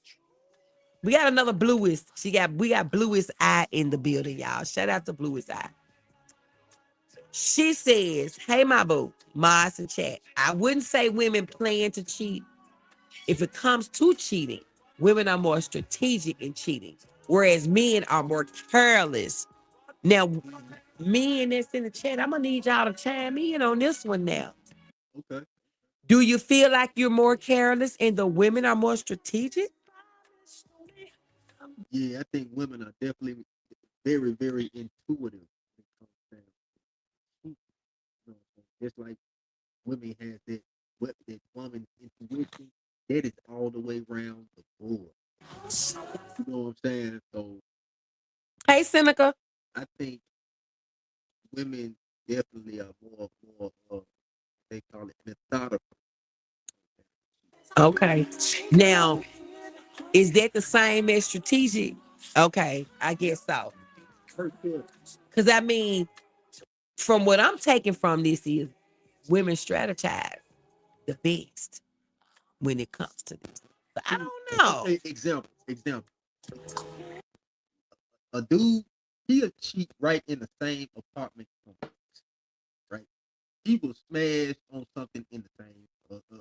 we got another Bluest. We got Bluest Eye in the building, y'all. Shout out to Bluest Eye. She says, hey, my boo, Moss and Chat, I wouldn't say women plan to cheat. If it comes to cheating, women are more strategic in cheating, whereas men are more careless. Now, men that's in the chat, I'm gonna need y'all to chime in on this one now. Okay. Do you feel like you're more careless and the women are more strategic? Yeah, I think women are definitely very, very intuitive. Just like women has that woman intuition, that is all the way around the board. You know what I'm saying? So, Hey, Seneca. I think women definitely are more they call it methodical. Okay. Now, is that the same as strategic? Okay, I guess so. Because I mean, from what I'm taking from this is women strategize the best when it comes to this. But I don't know. Okay, example. A dude, he'll cheat right in the same apartment complex, right? He will smash on something in the same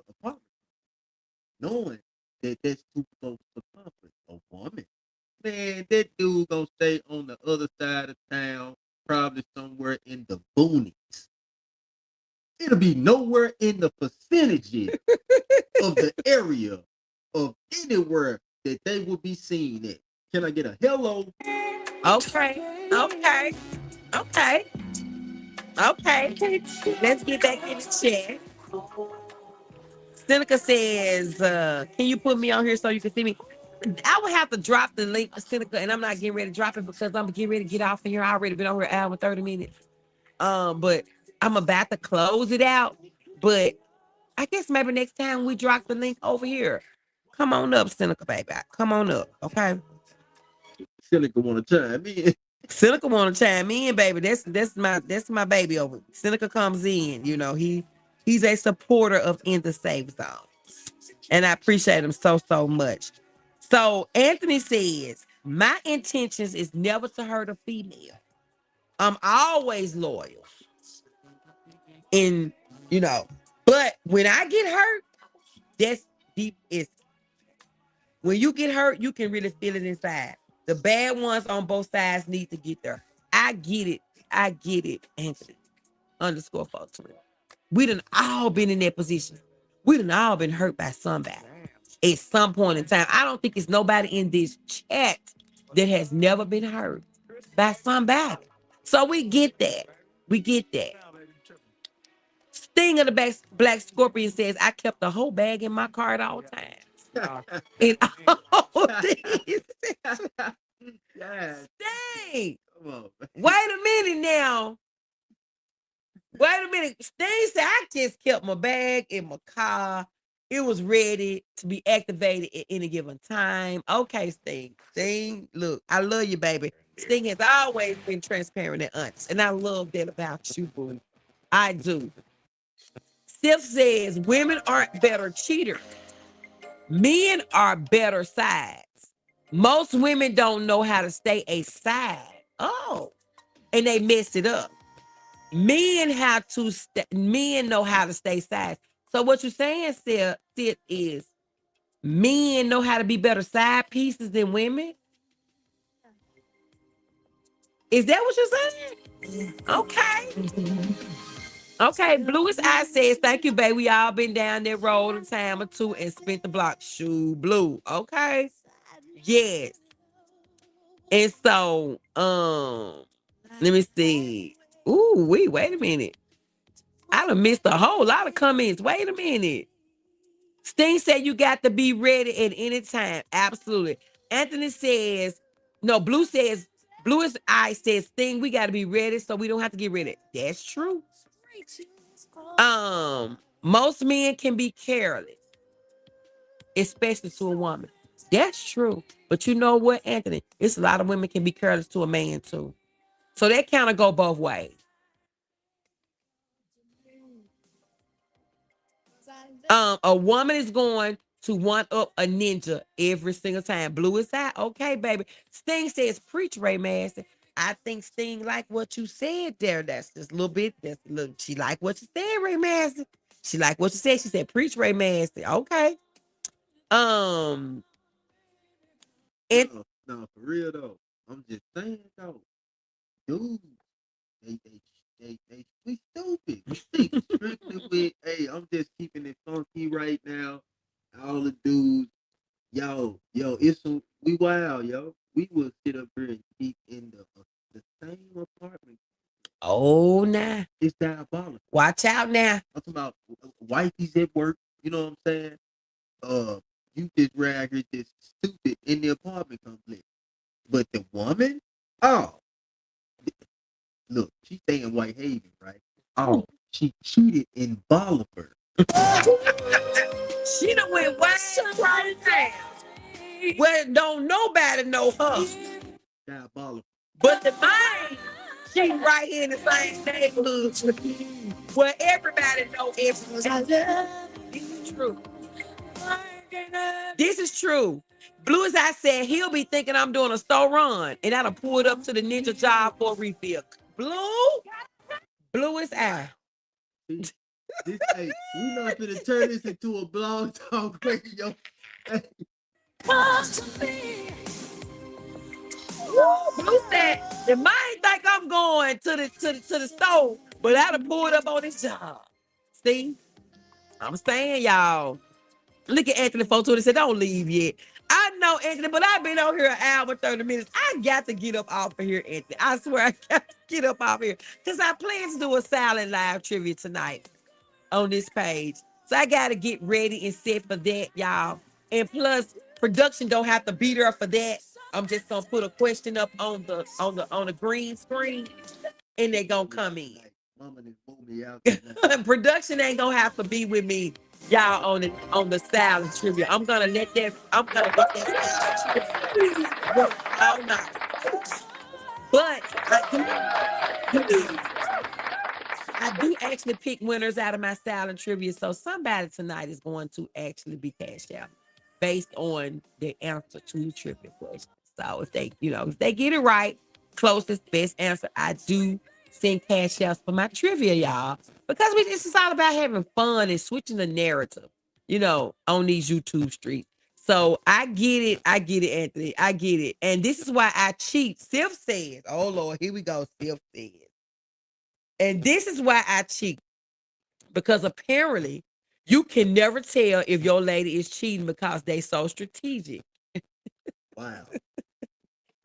apartment, knowing that that's too close to comfort. A woman, man, that dude gonna stay on the other side of town, probably somewhere in the boonies. It'll be nowhere in the vicinity of the area of anywhere that they will be seen at. Can I get a hello? Okay. Let's get back in the chat. Seneca says, can you put me on here so you can see me? I would have to drop the link for Seneca, and I'm not getting ready to drop it because I'm getting ready to get off of here. I already been on here an hour and 30 minutes. But I'm about to close it out. But I guess maybe next time we drop the link over here. Come on up, Seneca, baby. Come on up, okay? Seneca want to chime in. Seneca want to chime in, baby. That's my baby over. Seneca comes in. You know he's a supporter of In the Safe Zone, and I appreciate him so much. So Anthony says, my intentions is never to hurt a female. I'm always loyal, and but when I get hurt, that's deep. Is when you get hurt, you can really feel it inside. The bad ones on both sides need to get there. I get it. Anthony underscore 420. We done all been in that position. We done all been hurt by somebody at some point in time. I don't think it's nobody in this chat that has never been hurt by somebody. So we get that. Sting of the Black Scorpion says, I kept the whole bag in my car at all times. And all this. Yes. Sting. Come on. Wait a minute now. Sting said, I just kept my bag in my car. It was ready to be activated at any given time. Okay, Sting. Sting, look, I love you, baby. Sting has always been transparent and honest. And I love that about you, boo. I do. Sif says, women aren't better cheaters. Men are better sides. Most women don't know how to stay a side. Oh, and they mess it up. Men know how to stay sides. So what you're saying, Sid, is men know how to be better side pieces than women? Is that what you're saying? Okay. Bluest Eye says, thank you, baby. We all been down that road a time or two and spent the block. Shoe blue. Okay. Yes. And so, let me see. Ooh, wait a minute. I done missed a whole lot of comments. Wait a minute. Sting said you got to be ready at any time. Absolutely. Anthony says, no, Bluest Eye says, Sting, we got to be ready so we don't have to get ready. That's true. Most men can be careless, especially to a woman. That's true. But you know what, Anthony? It's a lot of women can be careless to a man too. So that kind of go both ways. A woman is going to one up a ninja every single time. Bluest Eye, okay, baby. Sting says, preach, Ray Master. I think Sting like what you said there. That's just a little bit. She like what you said, Ray Master. She like what you said. She said, preach, Ray Master. Okay. No, for real though. I'm just saying though, dude, we stupid. We think strictly with, hey, I'm just keeping it funky right now. All the dudes, yo, we wild, yo. We will sit up here and keep in the same apartment. Oh, nah. It's diabolical. Watch out now. I'm talking about wifey's at work. You know what I'm saying? You just rag her just stupid in the apartment complex. But the woman, look, she's staying in Whitehaven, right? Oh, she cheated in Bolivar. She done went right now. Well, don't nobody know her. Diabolical. But the mine, she right here in the same neighborhood where everybody know everything. This is true. This is true. Bluest Eye said he'll be thinking I'm doing a store run, and I done pulled up to the ninja job for a refill. Bluest Eye. Hey, we not gonna turn this into a blog talk radio. Blue said the mind think I'm going to the store, but I done pulled up on this job. See, I'm saying, y'all. Look at Anthony 420 said, don't leave yet. I know, Anthony, but I've been on here an hour, 30 minutes. I got to get up off of here, Anthony. I swear I got to get up off here. Because I plan to do a silent live trivia tonight on this page. So I got to get ready and set for that, y'all. And plus, Production don't have to be there for that. I'm just gonna put a question up on the green screen, and they're gonna come in. Mama done moved me out. Production ain't gonna have to be with me, y'all, on the silent trivia. I'm gonna let that silent trivia work all night. But I do actually pick winners out of my silent trivia. So somebody tonight is going to actually be cashed out based on the answer to the trivia question. So if they get it right, closest, best answer, I do send cash outs for my trivia, y'all. Because this is all about having fun and switching the narrative, on these YouTube streets. So I get it, Anthony. I get it. And this is why I cheat. Sif says, oh Lord, here we go. Sif says. And this is why I cheat. Because apparently you can never tell if your lady is cheating because they so strategic. Wow.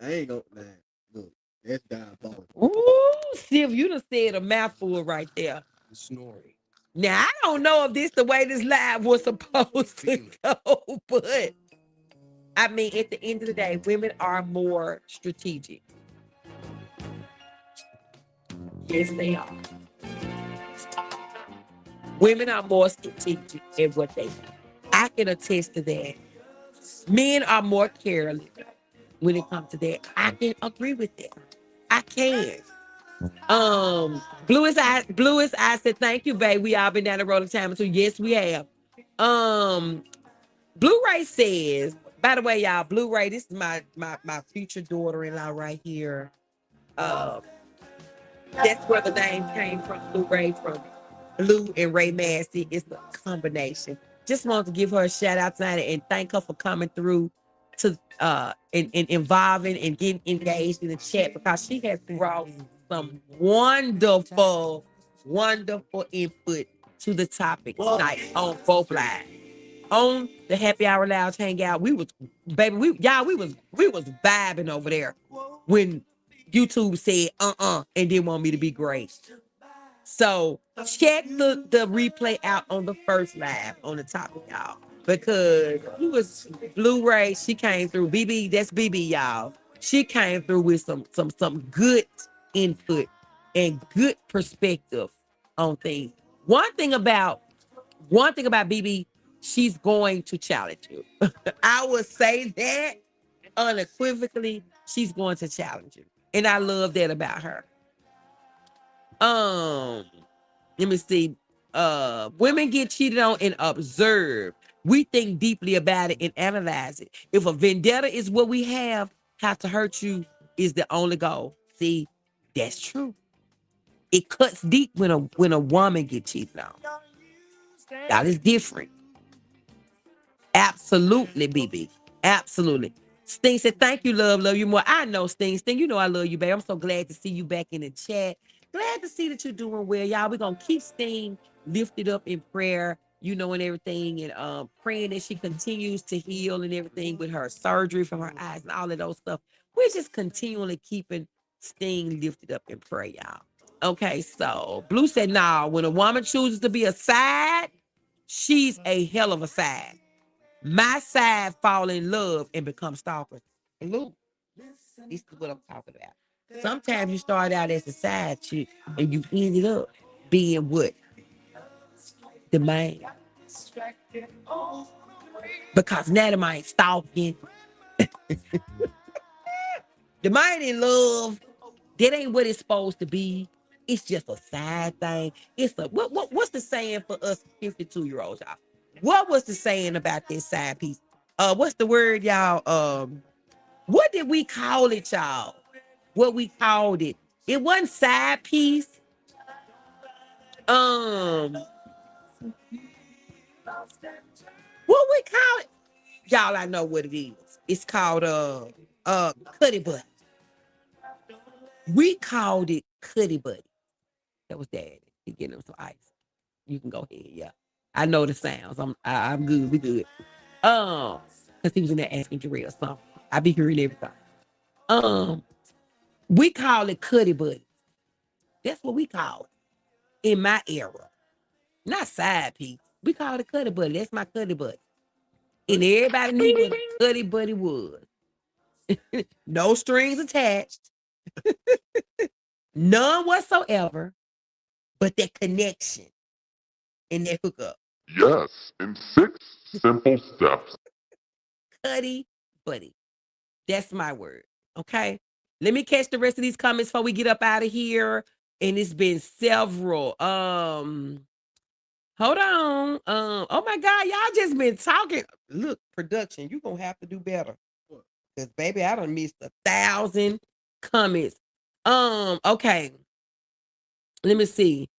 I ain't gonna, man. Look, that's diabolical. Ooh, Sif, you done said a mouthful right there. Snoring. Now, I don't know if this the way this live was supposed to go, but I mean, at the end of the day, women are more strategic. Yes, they are. Women are more strategic in what they do. I can attest to that. Men are more careless when it comes to that. I can agree with that. I can. Blue Eyes said, thank you, babe. We all been down the road of time too. Yes, we have. Blu-ray says, by the way, y'all, Blu-ray, this is my future daughter-in-law right here. That's where the name came from, Blu-ray, from Blue and Ray Massey. It's a combination. Just wanted to give her a shout out tonight and thank her for coming through to and involving and getting engaged in the chat, because she has brought some wonderful input to the topic tonight on both lives. On the Happy Hour Lounge Hangout, we was vibing over there when YouTube said and didn't want me to be great. So check the replay out on the first live on the topic, y'all, because he was Blu-ray. She came through. BB, that's BB, y'all. She came through with some good input and good perspective on things. One thing about BB, she's going to challenge you. I would say that unequivocally, she's going to challenge you. And I love that about her. Let me see. Women get cheated on and observe. We think deeply about it and analyze it. If a vendetta is what we have, how to hurt you is the only goal. See, that's true. It cuts deep when a woman gets cheated on. That is different. Absolutely, BB. Absolutely. Sting said, thank you, love you more. I know, Sting. Sting, you know I love you, babe. I'm so glad to see you back in the chat. Glad to see that you're doing well, y'all. We're going to keep Sting lifted up in prayer, and everything, and praying that she continues to heal and everything with her surgery from her eyes and all of those stuff. We're just continually keeping Sting lifted up in prayer, y'all. Okay, so Blue said, nah, when a woman chooses to be a side, she's a hell of a side. My side fall in love and become stalkers. Blue, this is what I'm talking about. Sometimes you start out as a side chick and you ended up being what? The man. Because now the man stalking. The man in love. That ain't what it's supposed to be. It's just a side thing. It's a what's the saying for us 52-year-olds, y'all? What was the saying about this side piece? What's the word, y'all? What did we call it, y'all? What we called it? It wasn't side piece. What we call it? Y'all, I know what it is. It's called Cuddy Buddy. We called it Cuddy Buddy. That was Daddy. He getting him some ice. You can go ahead, yeah. I know the sounds. I'm good. We good. Because he was in there asking Jarrell something. I be hearing everything. We call it Cuddy Buddy. That's what we call it in my era. Not side piece. We call it Cuddy Buddy. That's my Cuddy Buddy. And everybody knew what a Cuddy Buddy was. No strings attached. None whatsoever. But that connection and that hookup. Yes, in 6 simple steps. Cuddy Buddy. That's my word. Okay. Let me catch the rest of these comments before we get up out of here. And it's been several. Hold on. Oh my God, y'all just been talking. Look, production, you're gonna have to do better. Because baby, I done missed 1,000 comments. Okay. Let me see.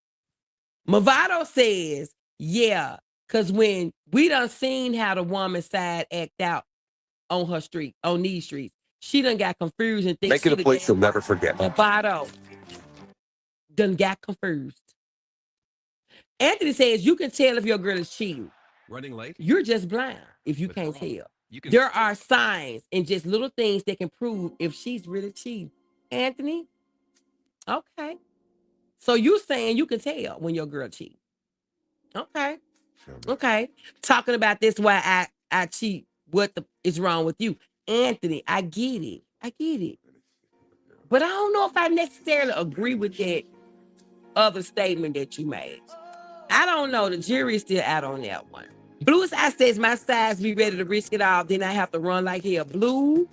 Movado says, yeah, because when we done seen how the woman side act out on her street, on these streets, she done got confused and thinks Make it a place you'll never forget. Movado done got confused. Anthony says, you can tell if your girl is cheating. Running late? You're just blind if you can't tell. There are signs and just little things that can prove if she's really cheating. Anthony? Okay. So you saying you can tell when your girl cheats. Okay. Okay. Talking about this why I cheat. What is wrong with you? Anthony, I get it. I get it. But I don't know if I necessarily agree with that other statement that you made. I don't know. The jury's still out on that one. Blue Eye says my size be ready to risk it all. Then I have to run like hell. Blue.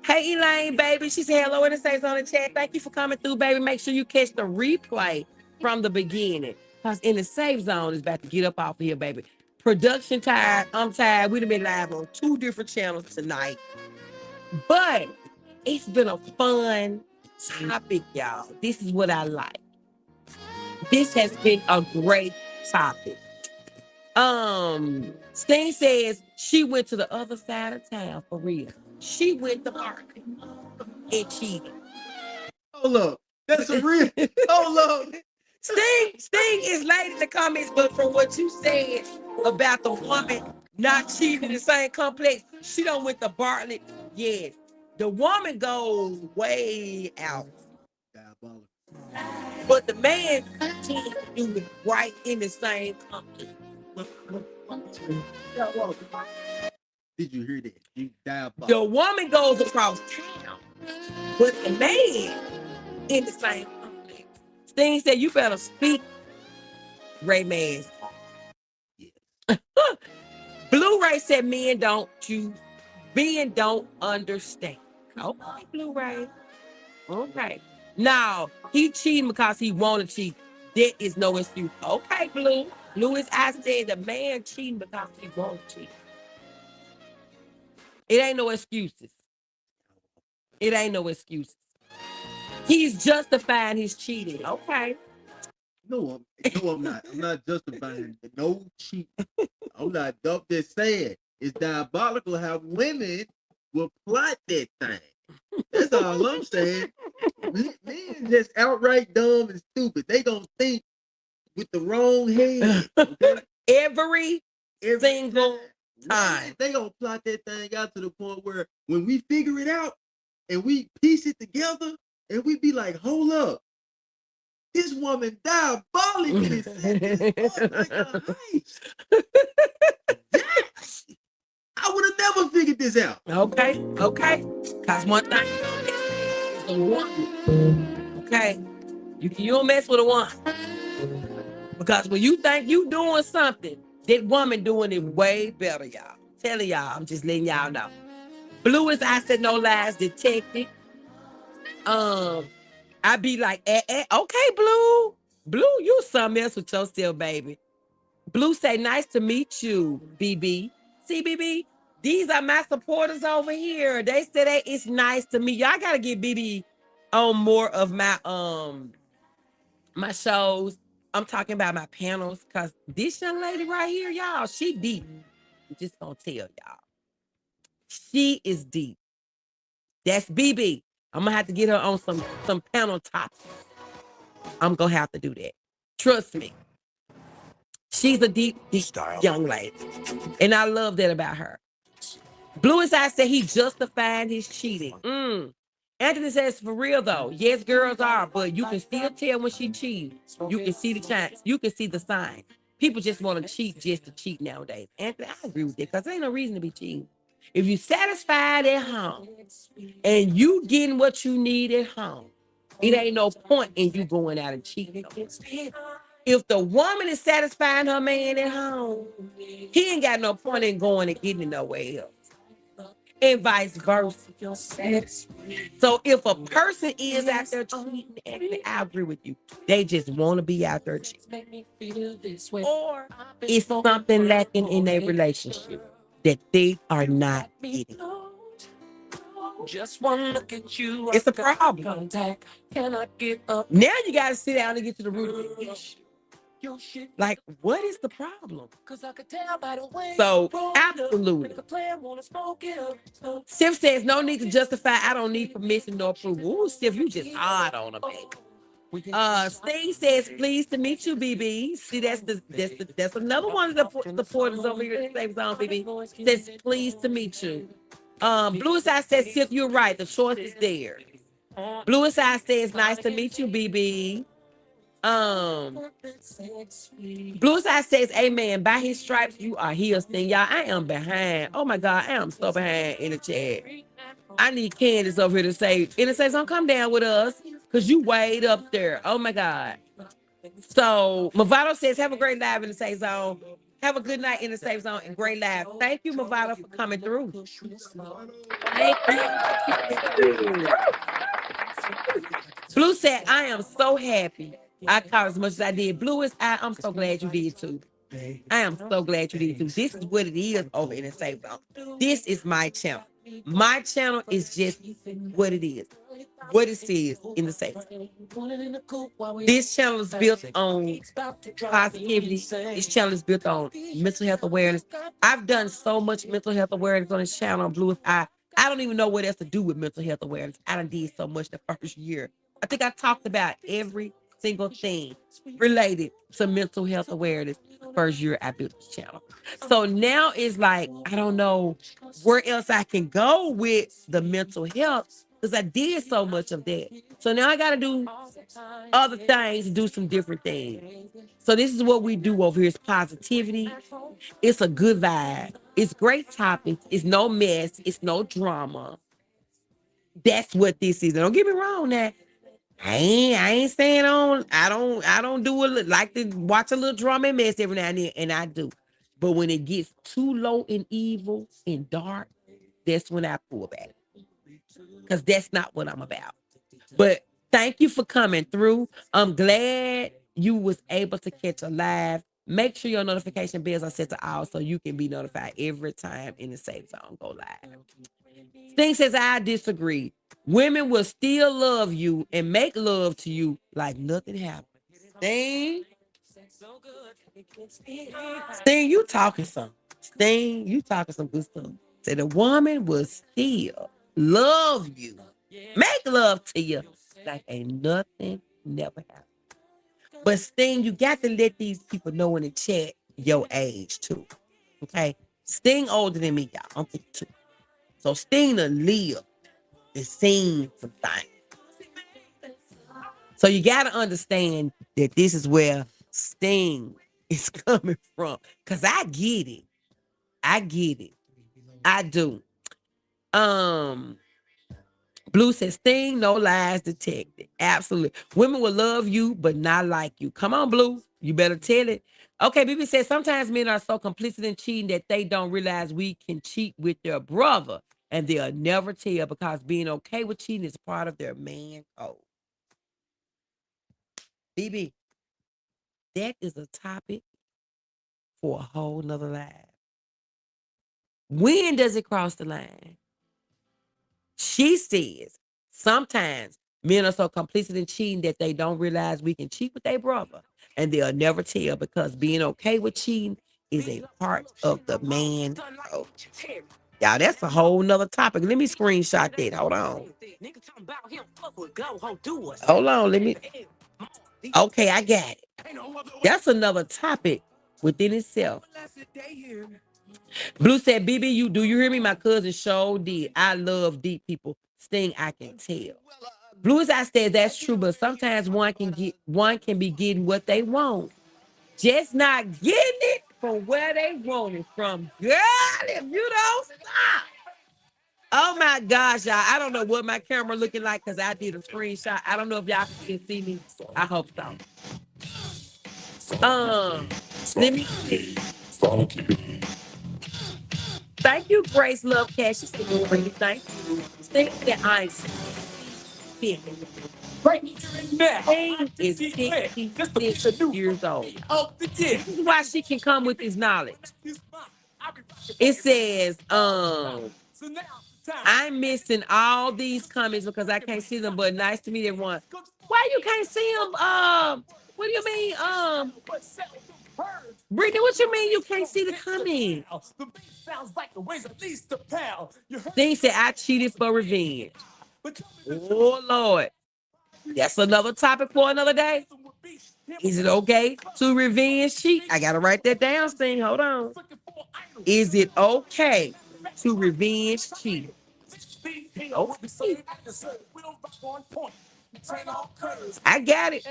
Hey, Elaine, baby. She said hello and it says on the chat. Thank you for coming through, baby. Make sure you catch the replay from the beginning. Because in the safe zone is about to get up off of here, baby. Production tired. I'm tired. We've been live on 2 different channels tonight. But it's been a fun topic, y'all. This is what I like. This has been a great topic. Sting says she went to the other side of town for real. She went to market and cheated. Hold up. That's a real. Hold up. Sting is late in the comments, but from what you said about the woman not cheating in the same complex, she done went to Bartlett. Yes. The woman goes way out. Diabolical. But the man continues to do it right in the same complex. Did you hear that? You diabolical. The woman goes across town, but the man in the same complex. Sting said, you better speak, Ray Mans. Yeah. Blu-ray said, men don't understand. Okay, Blu-ray. Okay. Now, he cheating because he want to cheat. There is no excuse. Okay, Blue. Louis, I said the man cheating because he want to cheat. It ain't no excuses. It ain't no excuses. He's justifying his cheating. Okay. No, I'm not. I'm not justifying no cheat. I'm not. I'm just saying it's diabolical how women will plot that thing. That's all I'm saying. Men just outright dumb and stupid. They gonna think with the wrong head. Okay? Every single time. They gonna plot that thing out to the point where when we figure it out and we piece it together and we be like, hold up, this woman diabolically set this up like a heist. Yes! I would have never figured this out. Okay. Cause one thing you don't mess with is a woman. Okay. You don't mess with a woman. Because when you think you doing something, that woman doing it way better, y'all. Telling y'all, I'm just letting y'all know. Blue is I said no lies detected. I be like, okay, Blue. Blue, you something else with yourself, baby. Blue say, nice to meet you, BB. See, BB, these are my supporters over here. They said it's nice to meet you. I gotta get BB on more of my my shows. I'm talking about my panels because this young lady right here, y'all, she deep. I'm just gonna tell y'all. She is deep. That's BB. I'm gonna have to get her on some panel topics. I'm gonna have to do that. Trust me. She's a deep young lady. And I love that about her. Blue as I said he justified his cheating. Anthony says, for real though, yes, girls are, but you can still tell when she cheats. You can see the chance. You can see the signs. People just want to cheat just to cheat nowadays. Anthony, I agree with that because there ain't no reason to be cheating. If you satisfied at home and you getting what you need at home, it ain't no point in you going out and cheating. If the woman is satisfying her man at home, he ain't got no point in going and getting it nowhere else. And vice versa. So if a person is out there cheating, Anthony, I agree with you. They just want to be out there cheating. Or it's something lacking in their relationship that they are not getting. Just one look at you. It's a problem. Now you got to sit down and get to the root of the issue. Like, what is the problem? So, absolutely. Sif says, no need to justify. I don't need permission nor approval. Ooh, Sif, you just hard on her, baby. Sting says, pleased to meet you, BB. See, that's another one of the supporters over here at the same zone, BB. Says, pleased to meet you. Blue Side says, Sif, you're right. The choice is there. Blue Side says, nice to meet you, BB. Blue Side says, amen. By his stripes, you are healed, Sting. Y'all, I am behind. Oh my God, I am so behind in the chat. I need Candace over here to say, in the safe zone, come down with us. Because you way up there. Oh my God. So Movado says, have a great live in the safe zone. Have a good night in the safe zone and great live. Thank you, Movado, for coming through. Thank you. Blue said, I am so happy. I caught as much as I did. Blue is I'm so glad you did too. I am so glad you did too. This is what it is over in the safe zone. This is my channel. My channel is just what it is. What it says in the safe zone. This channel is built on positivity. This channel is built on mental health awareness. I've done so much mental health awareness on this channel on Blue. I don't even know what else to do with mental health awareness. I done did so much the first year. I think I talked about every single thing related to mental health awareness the first year I built this channel. So now it's like, I don't know where else I can go with the mental health because I did so much of that. So now I got to do other things, do some different things. So this is what we do over here. It's positivity. It's a good vibe. It's great topics. It's no mess. It's no drama. That's what this is. And don't get me wrong now. I ain't saying I don't do like to watch a little drama and mess every now and then, and I do. But when it gets too low and evil and dark, that's when I pull back. Because that's not what I'm about. But thank you for coming through. I'm glad you was able to catch a live. Make sure your notification bells are set to all so you can be notified every time in the safe zone go live. Sting says, I disagree. Women will still love you and make love to you like nothing happened. Sting, you talking some. Sting, you talking some good stuff. Say the woman will still love you, make love to you like ain't nothing never happened. But Sting, you got to let these people know in the chat your age too. Okay? Sting older than me, y'all. I'm 52. So Sting done lived and seen some things. So you got to understand that this is where Sting is coming from. Because I get it. I get it. I do. Blue says, Sting, no lies detected. Absolutely. Women will love you, but not like you. Come on, Blue. You better tell it. Okay, BB says, sometimes men are so complicit in cheating that they don't realize we can cheat with their brother, and they'll never tell because being okay with cheating is part of their man code. BB, that is a topic for a whole nother live. When does it cross the line? She says, sometimes men are so complicit in cheating that they don't realize we can cheat with their brother, and they'll never tell because being okay with cheating is a part of the man code. Y'all, that's a whole nother topic. Let me screenshot that. Hold on. Hold on. Let me. Okay, I got it. That's another topic within itself. Blue said, BB, do you hear me? My cousin show did. I love deep people. Sting, I can tell. Blue as I said, that's true, but sometimes one can be getting what they want just not getting it from where they want it from. Girl, if you don't stop. Oh my gosh, y'all. I don't know what my camera looking like because I did a screenshot. I don't know if y'all can see me. I hope so. Let me see. Thank you, Grace Love Cash. Thank you. Thank that I'm sick. Thing is 66 years old. This is why she can come with this knowledge. It says, I'm missing all these comments because I can't see them, but nice to meet everyone. Why you can't see them? What do you mean? Brittany, what you mean you can't see the comments? They said I cheated for revenge. Oh Lord. That's another topic for another day. Is it okay to revenge cheat? I gotta write that down, Sting. Hold on. Is it okay to revenge cheat? Okay. I got it.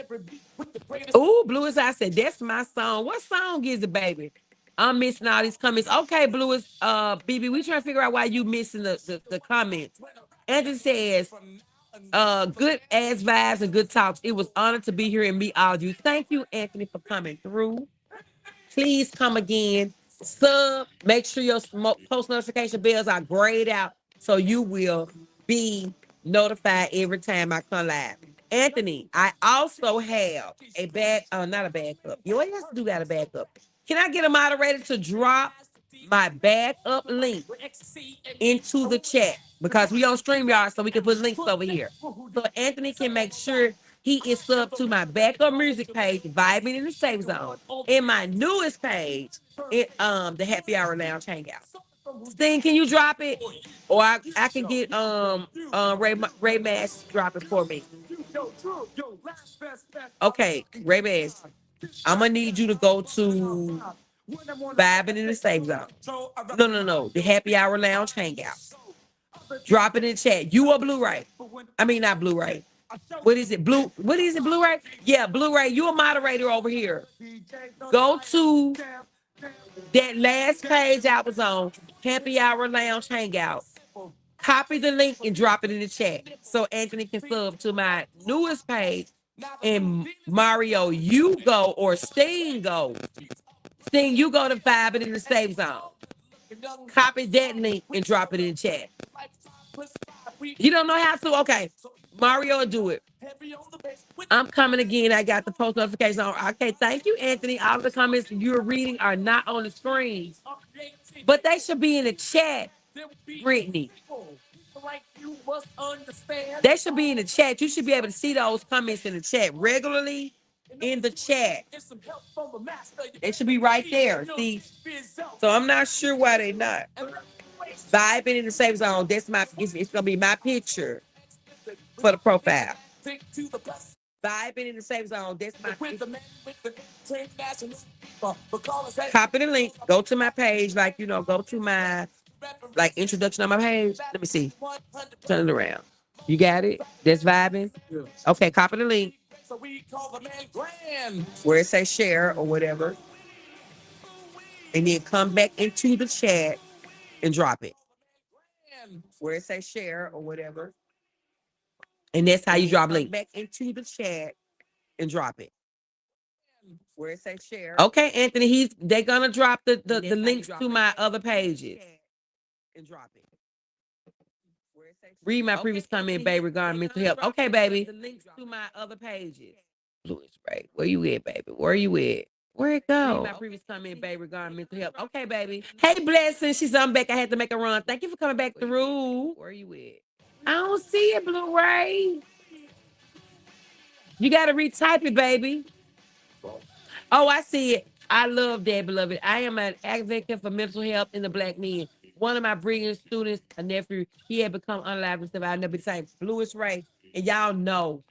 Ooh, Blue as I said, that's my song. What song is it, baby? I'm missing all these comments. Okay, Blue is BB, we trying to figure out why you missing the comments. And it says, good ass vibes and good talks. It was honored to be here and meet all of you. Thank you, Anthony, for coming through. Please come again. Make sure your post notification bells are grayed out so you will be notified every time I come live. Anthony, I also have a not a backup. You always have to do that, a backup. Can I get a moderator to drop my backup link into the chat? Because we on StreamYard, so we can put links over here. So Anthony can make sure he is subbed to my backup music page, Vibing in the Safe Zone. In my newest page, the Happy Hour Lounge Hangout. Sting, can you drop it? Or I can get Ray Mass to drop it for me. Okay, Ray Mass, I'm gonna need you to go to Vibing in the Safe Zone. No. The Happy Hour Lounge Hangout. Drop it in the chat. You are Blu-ray. I mean, not Blu-ray. What is it? What is it, Blu-ray? Yeah, Blu-ray. You a moderator over here. Go to that last page I was on, Happy Hour Lounge Hangout. Copy the link and drop it in the chat so Anthony can sub to my newest page. And Mario, you go, or Sting go. Sting, you go to Vibing in the Safe Zone. Copy that link and drop it in the chat. You don't know how to? Okay. Mario will do it. I'm coming again. I got the post notification on. Okay, thank you, Anthony. All the comments you're reading are not on the screen, but they should be in the chat, Brittany. They should be in the chat. You should be able to see those comments in the chat regularly in the chat. It should be right there. See? So I'm not sure why they're not. Vibing in the Safe Zone. That's it's gonna be my picture for the profile. Vibing in the Safe Zone. That's my picture. Copy the link. Go to my page, go to my introduction on my page. Let me see. Turn it around. You got it? That's Vibing? Okay, copy the link. Where it says share or whatever. And then come back into the chat and drop it. Where it says share or whatever. And that's how you drop link. Back into the chat and drop it. Where it says share. Okay, Anthony, they're gonna drop the links to my other pages. And drop it. Read my previous comment, baby, regarding mental health. Okay, baby. The links to my other pages. Louis, right? Where you at, baby? Where you at? Where it go? Read my previous comment, baby, regarding mental health. Okay, baby. Hey, Blessing. She's on back. I had to make a run. Thank you for coming back through. Where you at? I don't see it, Blu-ray. You gotta retype it, baby. Oh, I see it. I love that, beloved. I am an advocate for mental health in the Black men. One of my brilliant students, a nephew, he had become unalive and stuff. I'll never be the same. Louis Ray, and y'all know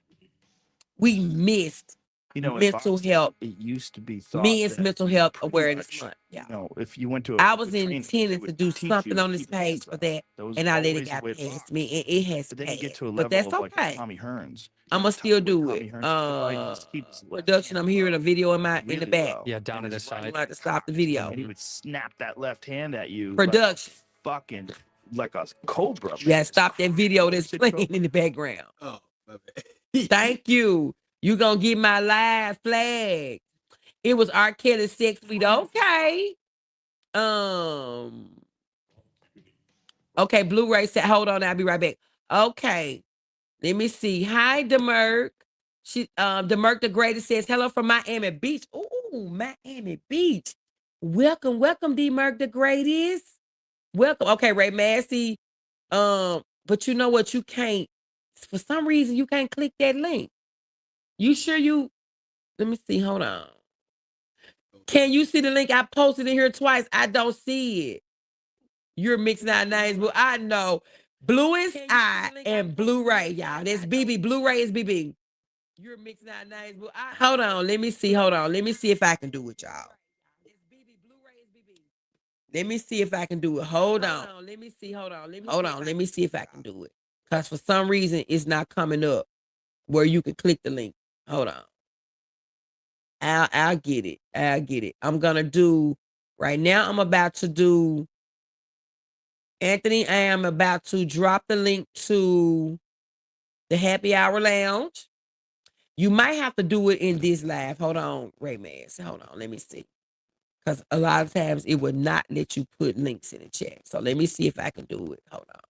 we missed You know, in mental boxing, health, it used to be thought men's that mental health pretty awareness much, month. Yeah. you know, if you went to I a was trainer, they intending to would do teach something you on to this keep your page hands for up. that, That was and I let it always the got way to past box. me, and it has But then you get passed. to a But level that's of like a okay. Tommy Hearns. I'm You gonna know, still do Tommy it. Hearns used to fight, he just keep his left Production, hand I'm hearing a up video in the really back. well. Yeah, down and to the his right side. I'm gonna have to stop the cocked, video. and he would snap that left hand at you Production. like fucking like a cobra. You gotta man. stop that video that's Sit playing in the background. Oh, my bad. Thank you. You gonna get my live flag. It was R. Kelly 6 feet. Okay. Okay, Blu-ray said, hold on, I'll be right back. Okay. Let me see. Hi, Demerk. Demerk the Greatest says, hello from Miami Beach. Ooh, Miami Beach. Welcome, Demerk the Greatest. Welcome. Okay, Ray Massey. But you know what? You can't, for some reason, you can't click that link. You sure you, let me see. Hold on. Can you see the link? I posted it here twice. I don't see it. You're mixing our names, but I know. Blue is I and Blu-ray, y'all. That's BB. Blu-ray is BB. You're mixing our names, but I hold on. Let me see. Hold on. Let me see if I can do it, y'all. Let me see if I can do it. Hold on. Let me see. Hold on. Let me see if I can do it. Because for some reason, it's not coming up where you can click the link. Hold on. I'll get it. I'll get it. I'm gonna do right now. I'm about to do Anthony. I am about to drop the link to the Happy Hour Lounge. You might have to do it in this live. Hold on, Ray Mass. Hold on. Let me see. Because a lot of times it would not let you put links in the chat. So let me see if I can do it. Hold on.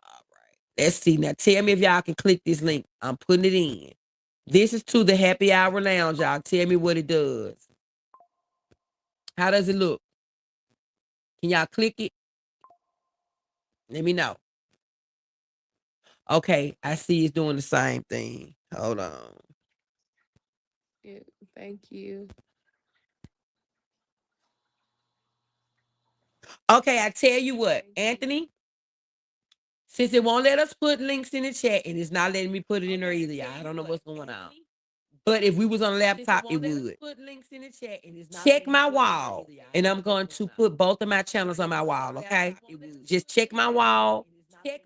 All right. Let's see. Now tell me if y'all can click this link. I'm putting it in. This is to the Happy Hour Lounge, y'all. Tell me what it does. How does it look? Can y'all click it? Let me know. Okay, I see it's doing the same thing. Hold on. Yeah, thank you. Okay, I tell you what, Anthony, since it won't let us put links in the chat and it's not letting me put it in there either, y'all. I don't know what's going on. But if we was on a laptop, it would. Check my wall, and I'm going to put both of my channels on my wall, okay? Just check my wall.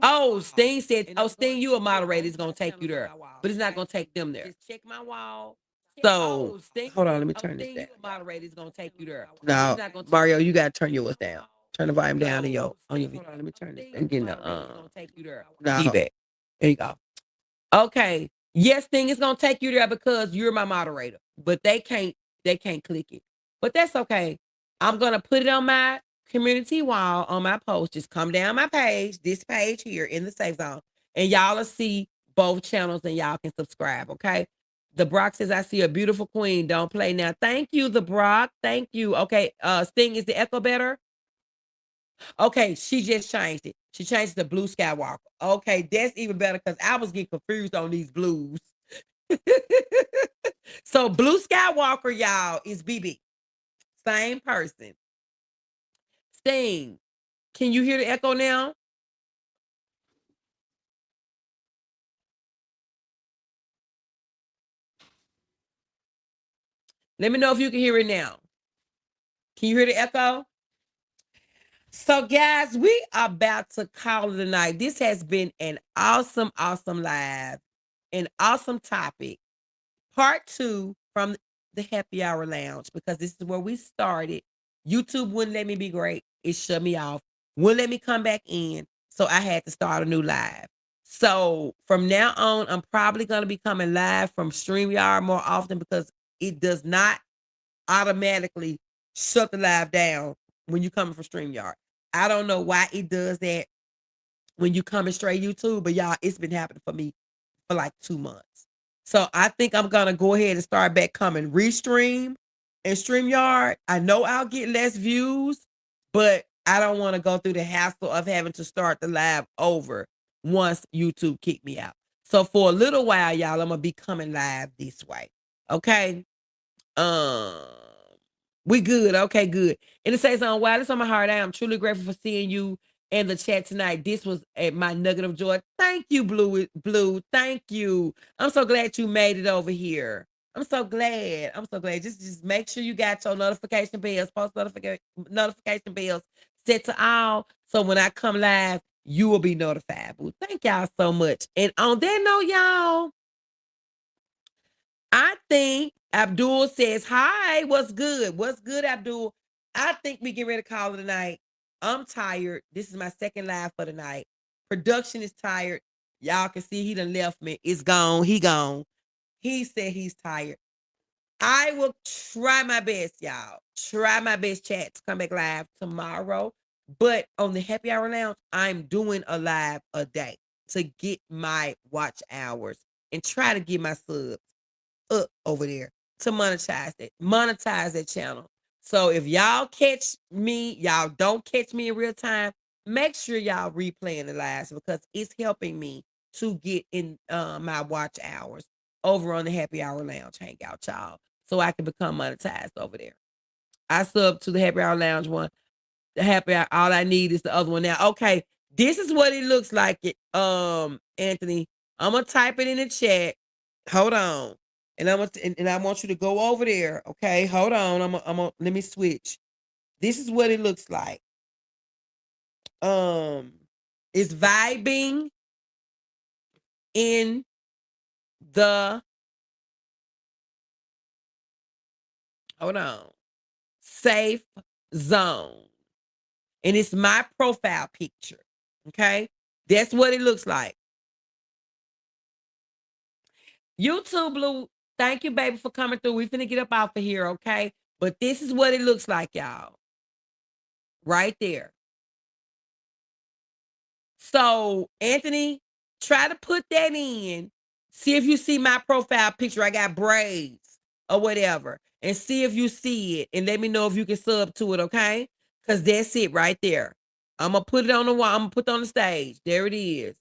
Oh, Steen said, oh, Steen, you a moderator. It's going to take you there. But it's not going to take them there. Just check my wall. So, hold on, let me turn this down. Moderator is going to take you there. No, Mario, you got to turn yours down. Turn the volume down on your video. Hold on, let me turn this down. Getting the feedback. There you go. Okay. Yes, thing is gonna take you there because you're my moderator, but they can't click it. But that's okay. I'm gonna put it on my community wall on my post. Just come down my page, this page here in the safe zone, and y'all will see both channels and y'all can subscribe. Okay. The Brock says, I see a beautiful queen. Don't play now. Thank you, the Brock. Thank you. Okay. Sting, is the echo better? Okay, she just changed it. She changed it to Blue Skywalker. Okay, that's even better because I was getting confused on these blues. So Blue Skywalker, y'all, is BB. Same person. Sting, can you hear the echo now? Let me know if you can hear it now. Can you hear the echo? So, guys, we are about to call it a night. This has been an awesome, awesome live, an awesome topic. Part 2 from the Happy Hour Lounge, because this is where we started. YouTube wouldn't let me be great. It shut me off. Wouldn't let me come back in. So I had to start a new live. So from now on, I'm probably going to be coming live from StreamYard more often because it does not automatically shut the live down when you're coming from StreamYard. I don't know why it does that when you coming straight YouTube, but y'all, it's been happening for me for like 2 months. So I think I'm gonna go ahead and start back coming restream and StreamYard. I know I'll get less views, but I don't want to go through the hassle of having to start the live over once YouTube kick me out. So for a little while, y'all, I'm gonna be coming live this way. Okay. Um, we good. Okay, good. And it says on wow, it's on my heart. I am truly grateful for seeing you in the chat tonight. This was my nugget of joy. Thank you, Blue. Thank you. I'm so glad you made it over here. I'm so glad. I'm so glad. Just make sure you got your notification bells, post notification bells set to all. So when I come live, you will be notified. Boo. Thank y'all so much. And on that note, y'all, I think Abdul says, hi, what's good? What's good, Abdul? I think we get ready to call it a night. I'm tired. This is my second live for the night. Production is tired. Y'all can see he done left me. It's gone. He gone. He said he's tired. I will try my best, y'all. Try my best, chat, to come back live tomorrow. But on the Happy Hour Lounge, I'm doing a live a day to get my watch hours and try to get my subs up over there to monetize that channel. So if y'all catch me, y'all don't catch me in real time, make sure y'all replaying the lives because it's helping me to get in my watch hours over on the Happy Hour Lounge Hangout, y'all, so I can become monetized over there. I sub to the Happy Hour Lounge one. The Happy Hour, all I need is the other one now. Okay, this is what it looks like. Anthony, I'm gonna type it in the chat. Hold on. And I want you to go over there. Okay, hold on. Let me switch. This is what it looks like. It's vibing in the hold on safe zone, and it's my profile picture. Okay, that's what it looks like. YouTube Blue, thank you, baby, for coming through. We finna get up off of here, okay? But this is what it looks like, y'all. Right there. So, Anthony, try to put that in. See if you see my profile picture. I got braids or whatever. And see if you see it. And let me know if you can sub to it, okay? Because that's it right there. I'm going to put it on the wall. I'm going to put it on the stage. There it is.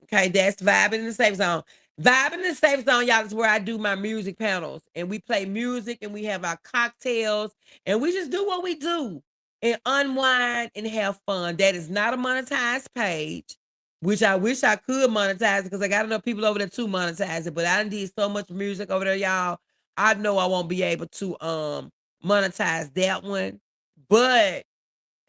Okay, that's Vibing in the Safe Zone. Vibing in the Safe Zone, y'all, is where I do my music panels. And we play music and we have our cocktails. And we just do what we do and unwind and have fun. That is not a monetized page, which I wish I could monetize because I got enough people over there to monetize it. But I did so much music over there, y'all. I know I won't be able to monetize that one. But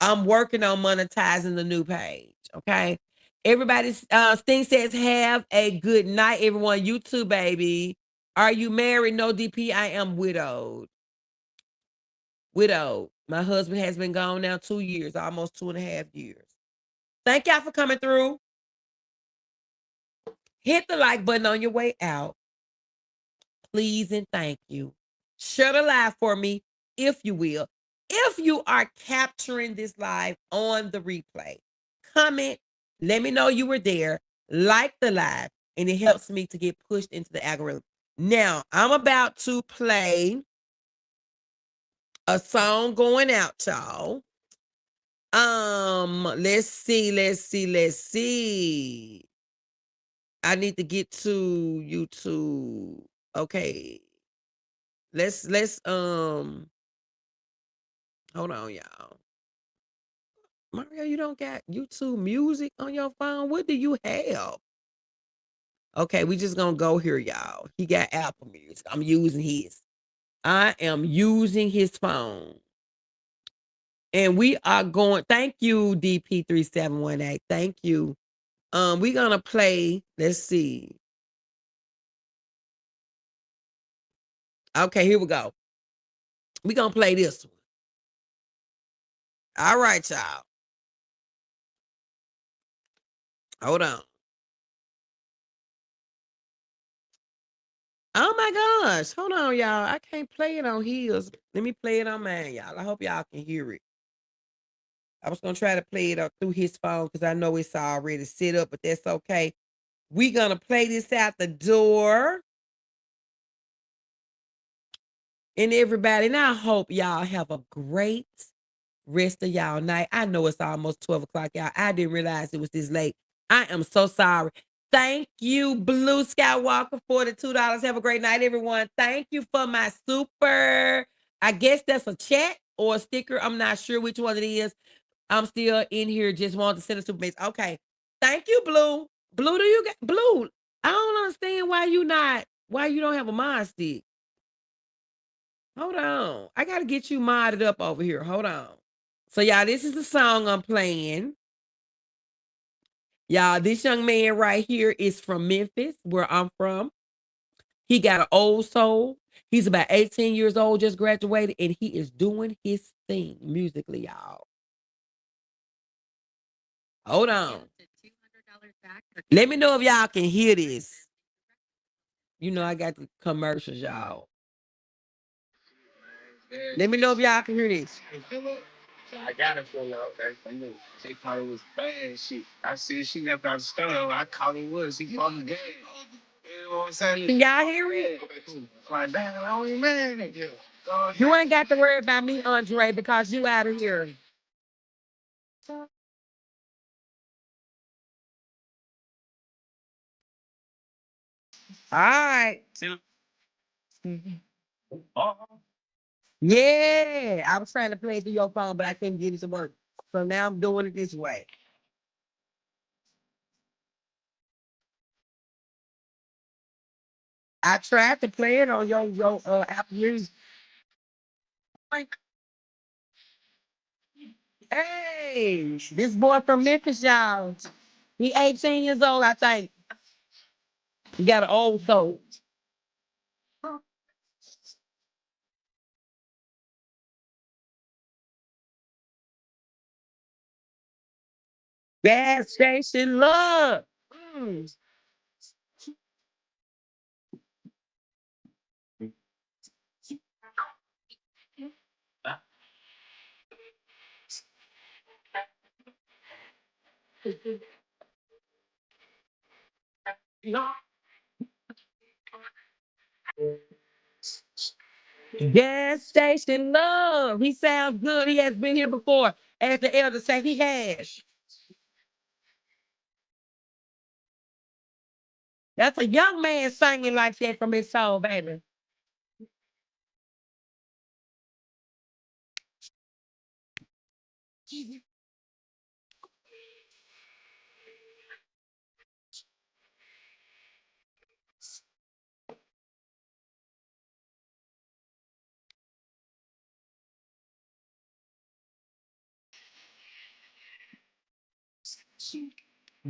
I'm working on monetizing the new page. Okay. Everybody, Sting says, have a good night, everyone. You too, baby. Are you married? No, DP. I am widowed. Widowed. My husband has been gone now 2 years, almost 2.5 years. Thank y'all for coming through. Hit the like button on your way out. Please and thank you. Share the live for me, if you will. If you are capturing this live on the replay, comment, let me know you were there, like the live, and it helps me to get pushed into the algorithm. Now, I'm about to play a song going out, y'all. Let's see. I need to get to YouTube. Okay. Let's hold on, y'all. Mario, you don't got YouTube music on your phone? What do you have? Okay, we just gonna go here, y'all. He got Apple Music. I'm using his. I am using his phone. And we are going, thank you, DP3718. Thank you. We're gonna play, let's see. Okay, here we go. We're gonna play this one. All right, y'all. Hold on. Oh my gosh. Hold on, y'all. I can't play it on his. Let me play it on mine, y'all. I hope y'all can hear it. I was going to try to play it through his phone because I know it's already set up, but that's okay. We're going to play this out the door. And everybody, and I hope y'all have a great rest of y'all night. I know it's almost 12 o'clock, y'all. I didn't realize it was this late. I am so sorry. Thank you, Blue Skywalker, for the $2. Have a great night, everyone. Thank you for my super. I guess that's a chat or a sticker. I'm not sure which one it is. I'm still in here. Just want to send a super mix. Okay. Thank you, Blue. Blue, do you get Blue? I don't understand why you don't have a mod stick. Hold on. I gotta get you modded up over here. Hold on. So y'all, this is the song I'm playing. Y'all, this young man right here is from Memphis, where I'm from. He got an old soul. He's about 18 years old, just graduated, and he is doing his thing musically, y'all. Hold on. Let me know if y'all can hear this. You know, I got the commercials, y'all. Let me know if y'all can hear this. I got it for y'all. Okay. She probably was bad shit. I said she never got stung. I called him was. He called me gay. You know what I'm saying? Can y'all hear it? Like, damn, I don't even man. You ain't got to worry about me, Andre, because you out of here. All right. Yeah, I was trying to play it through your phone, but I couldn't get it to work. So now I'm doing it this way. I tried to play it on your Apple Music. Like, hey, this boy from Memphis, y'all. He 18 years old, I think. He got an old soul. Gas station love. Mm. Gas station love. He sounds good. He has been here before. As the elder say, he has. That's a young man singing like that from his soul, baby.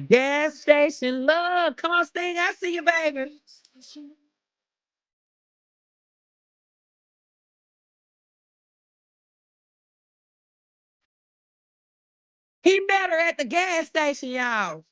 Gas station love. Come on, Sting. I see you, baby. He met her at the gas station, y'all.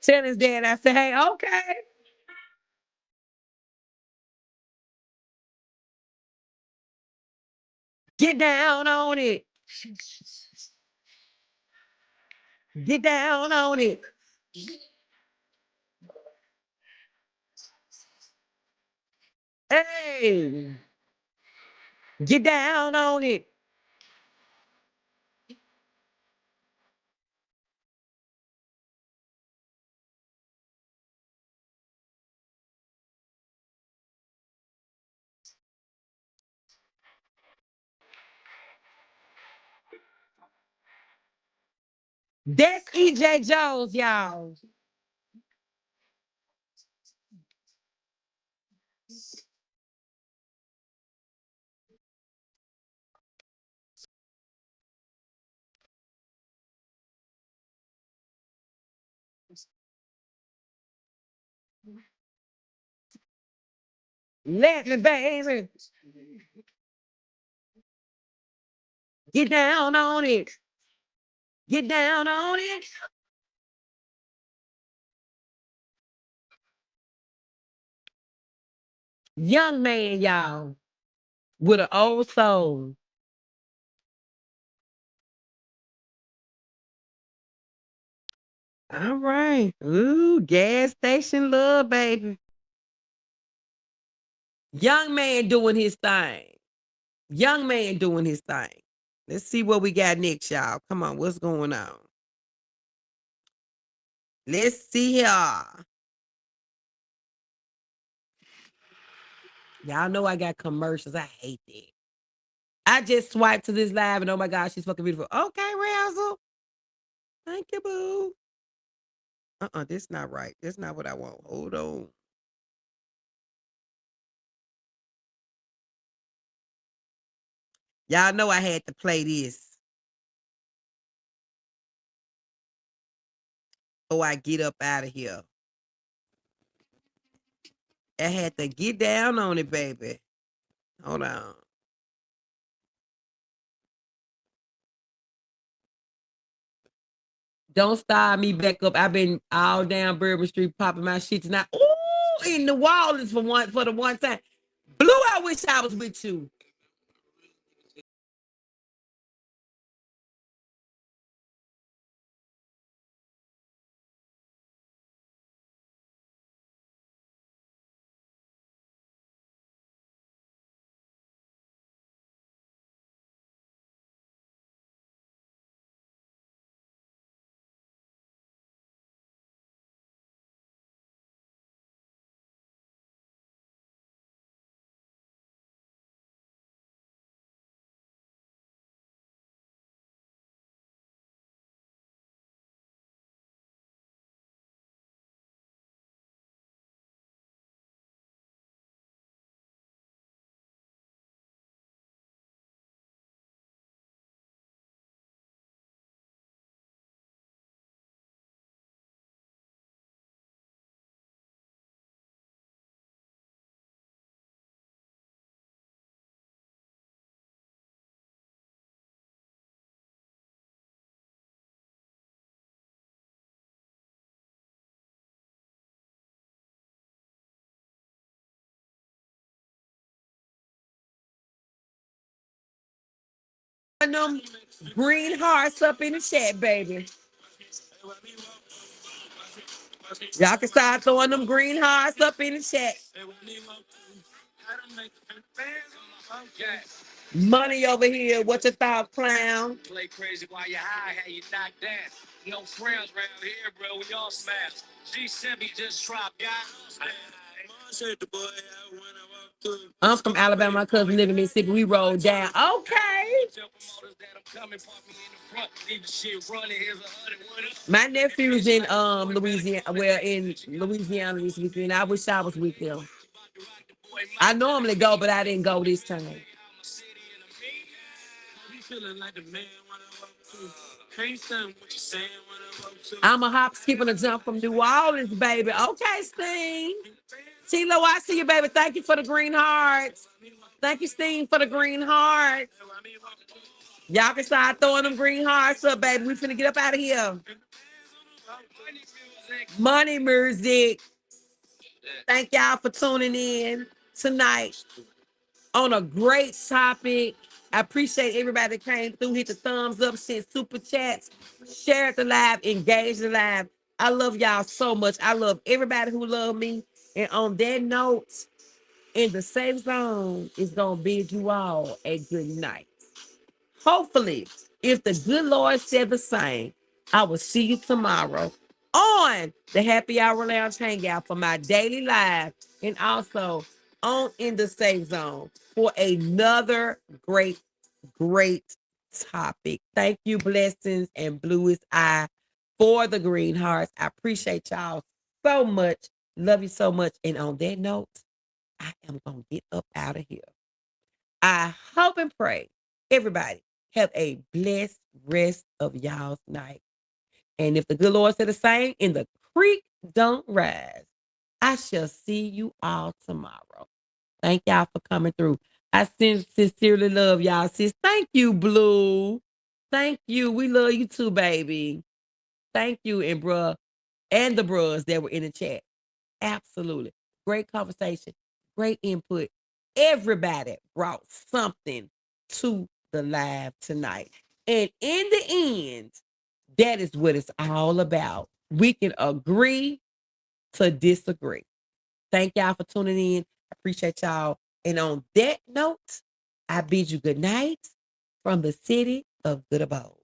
Tell his dad, I said, hey, okay. Get down on it. Get down on it. Hey, get down on it. That's EJ Jones, y'all. Let me, baby. Get down on it. Get down on it. Young man, y'all, with an old soul. All right. Ooh, gas station love, baby. Young man doing his thing. Young man doing his thing. Let's see what we got next, y'all. Come on, what's going on? Let's see here. Y'all know I got commercials. I hate that. I just swiped to this live and oh my gosh, she's fucking beautiful. Okay, Razzle. Thank you, boo. This not right. That's not what I want. Hold on. Y'all know I had to play this. Oh, I get up out of here. I had to get down on it, baby. Hold on. Don't start me back up. I've been all down Bourbon Street popping my shit tonight. Ooh, in the wall is for the one time. Blue, I wish I was with you. Them green hearts up in the chat, baby. Y'all can start throwing them green hearts up in the chat. Money over here. What you thought, clown? Play crazy while you're high, how you knocked down. No friends around here, bro. We all smash. G7 just dropped, guys. I'm from Alabama. My cousin live in Mississippi. We rolled down. Okay. My nephew's in Louisiana. Well, in Louisiana this weekend. I wish I was with them. I normally go, but I didn't go this time. I'm a hop, skip, and a jump from New Orleans, baby. Okay, Sting. Tilo, I see you, baby. Thank you for the green hearts. Thank you, Sting, for the green hearts. Y'all can start throwing them green hearts up, baby. We finna get up out of here. Money music. Thank y'all for tuning in tonight on a great topic. I appreciate everybody that came through, hit the thumbs up, sent super chats, shared the live, engaged the live. I love y'all so much. I love everybody who love me. And on that note, in the safe zone is going to bid you all a good night. Hopefully, if the good Lord said the same, I will see you tomorrow on the Happy Hour Lounge Hangout for my daily live and also on In the Safe Zone for another great topic. Thank you, Blessings and Bluest Eye for the green hearts. I appreciate y'all so much. Love you so much. And on that note, I am going to get up out of here. I hope and pray everybody have a blessed rest of y'all's night. And if the good Lord said the same, in the creek don't rise, I shall see you all tomorrow. Thank y'all for coming through. I sincerely love y'all, sis. Thank you, Blue. Thank you. We love you too, baby. Thank you, and bruh, and the bruhs that were in the chat. Absolutely. Great conversation. Great input. Everybody brought something to the live tonight. And in the end, that is what it's all about. We can agree to disagree. Thank y'all for tuning in. I appreciate y'all. And on that note, I bid you good night from the city of Good Abode.